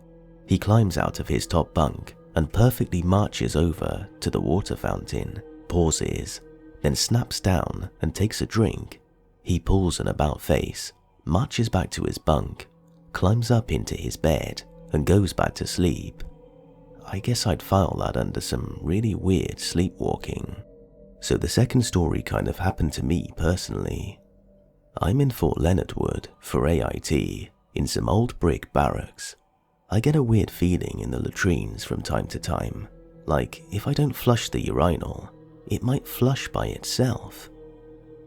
He climbs out of his top bunk and perfectly marches over to the water fountain, pauses, then snaps down and takes a drink. He pulls an about face, marches back to his bunk, climbs up into his bed, and goes back to sleep. I guess I'd file that under some really weird sleepwalking. So the second story kind of happened to me personally. I'm in Fort Leonard Wood for AIT in some old brick barracks. I get a weird feeling in the latrines from time to time, like if I don't flush the urinal, it might flush by itself.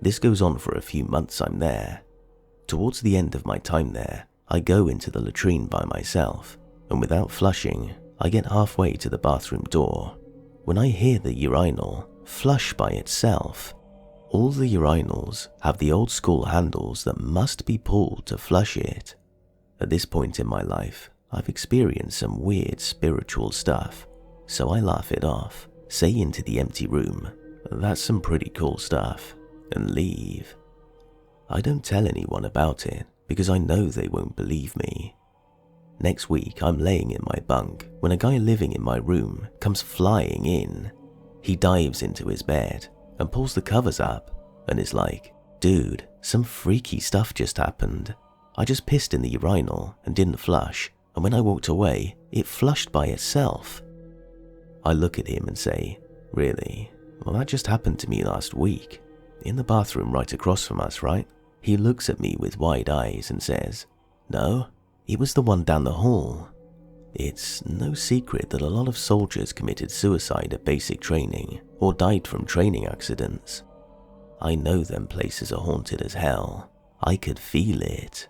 This goes on for a few months I'm there. Towards the end of my time there, I go into the latrine by myself, and without flushing, I get halfway to the bathroom door when I hear the urinal flush by itself. All the urinals have the old school handles that must be pulled to flush it. At this point in my life, I've experienced some weird spiritual stuff, so I laugh it off, say into the empty room, "That's some pretty cool stuff," and leave. I don't tell anyone about it because I know they won't believe me. Next week, I'm laying in my bunk when a guy living in my room comes flying in. He dives into his bed and pulls the covers up and is like, "Dude, some freaky stuff just happened. I just pissed in the urinal and didn't flush, and when I walked away, it flushed by itself." I look at him and say, "Really? Well, that just happened to me last week. In the bathroom right across from us, right?" He looks at me with wide eyes and says, "No, it was the one down the hall." It's no secret that a lot of soldiers committed suicide at basic training or died from training accidents. I know them places are haunted as hell. I could feel it.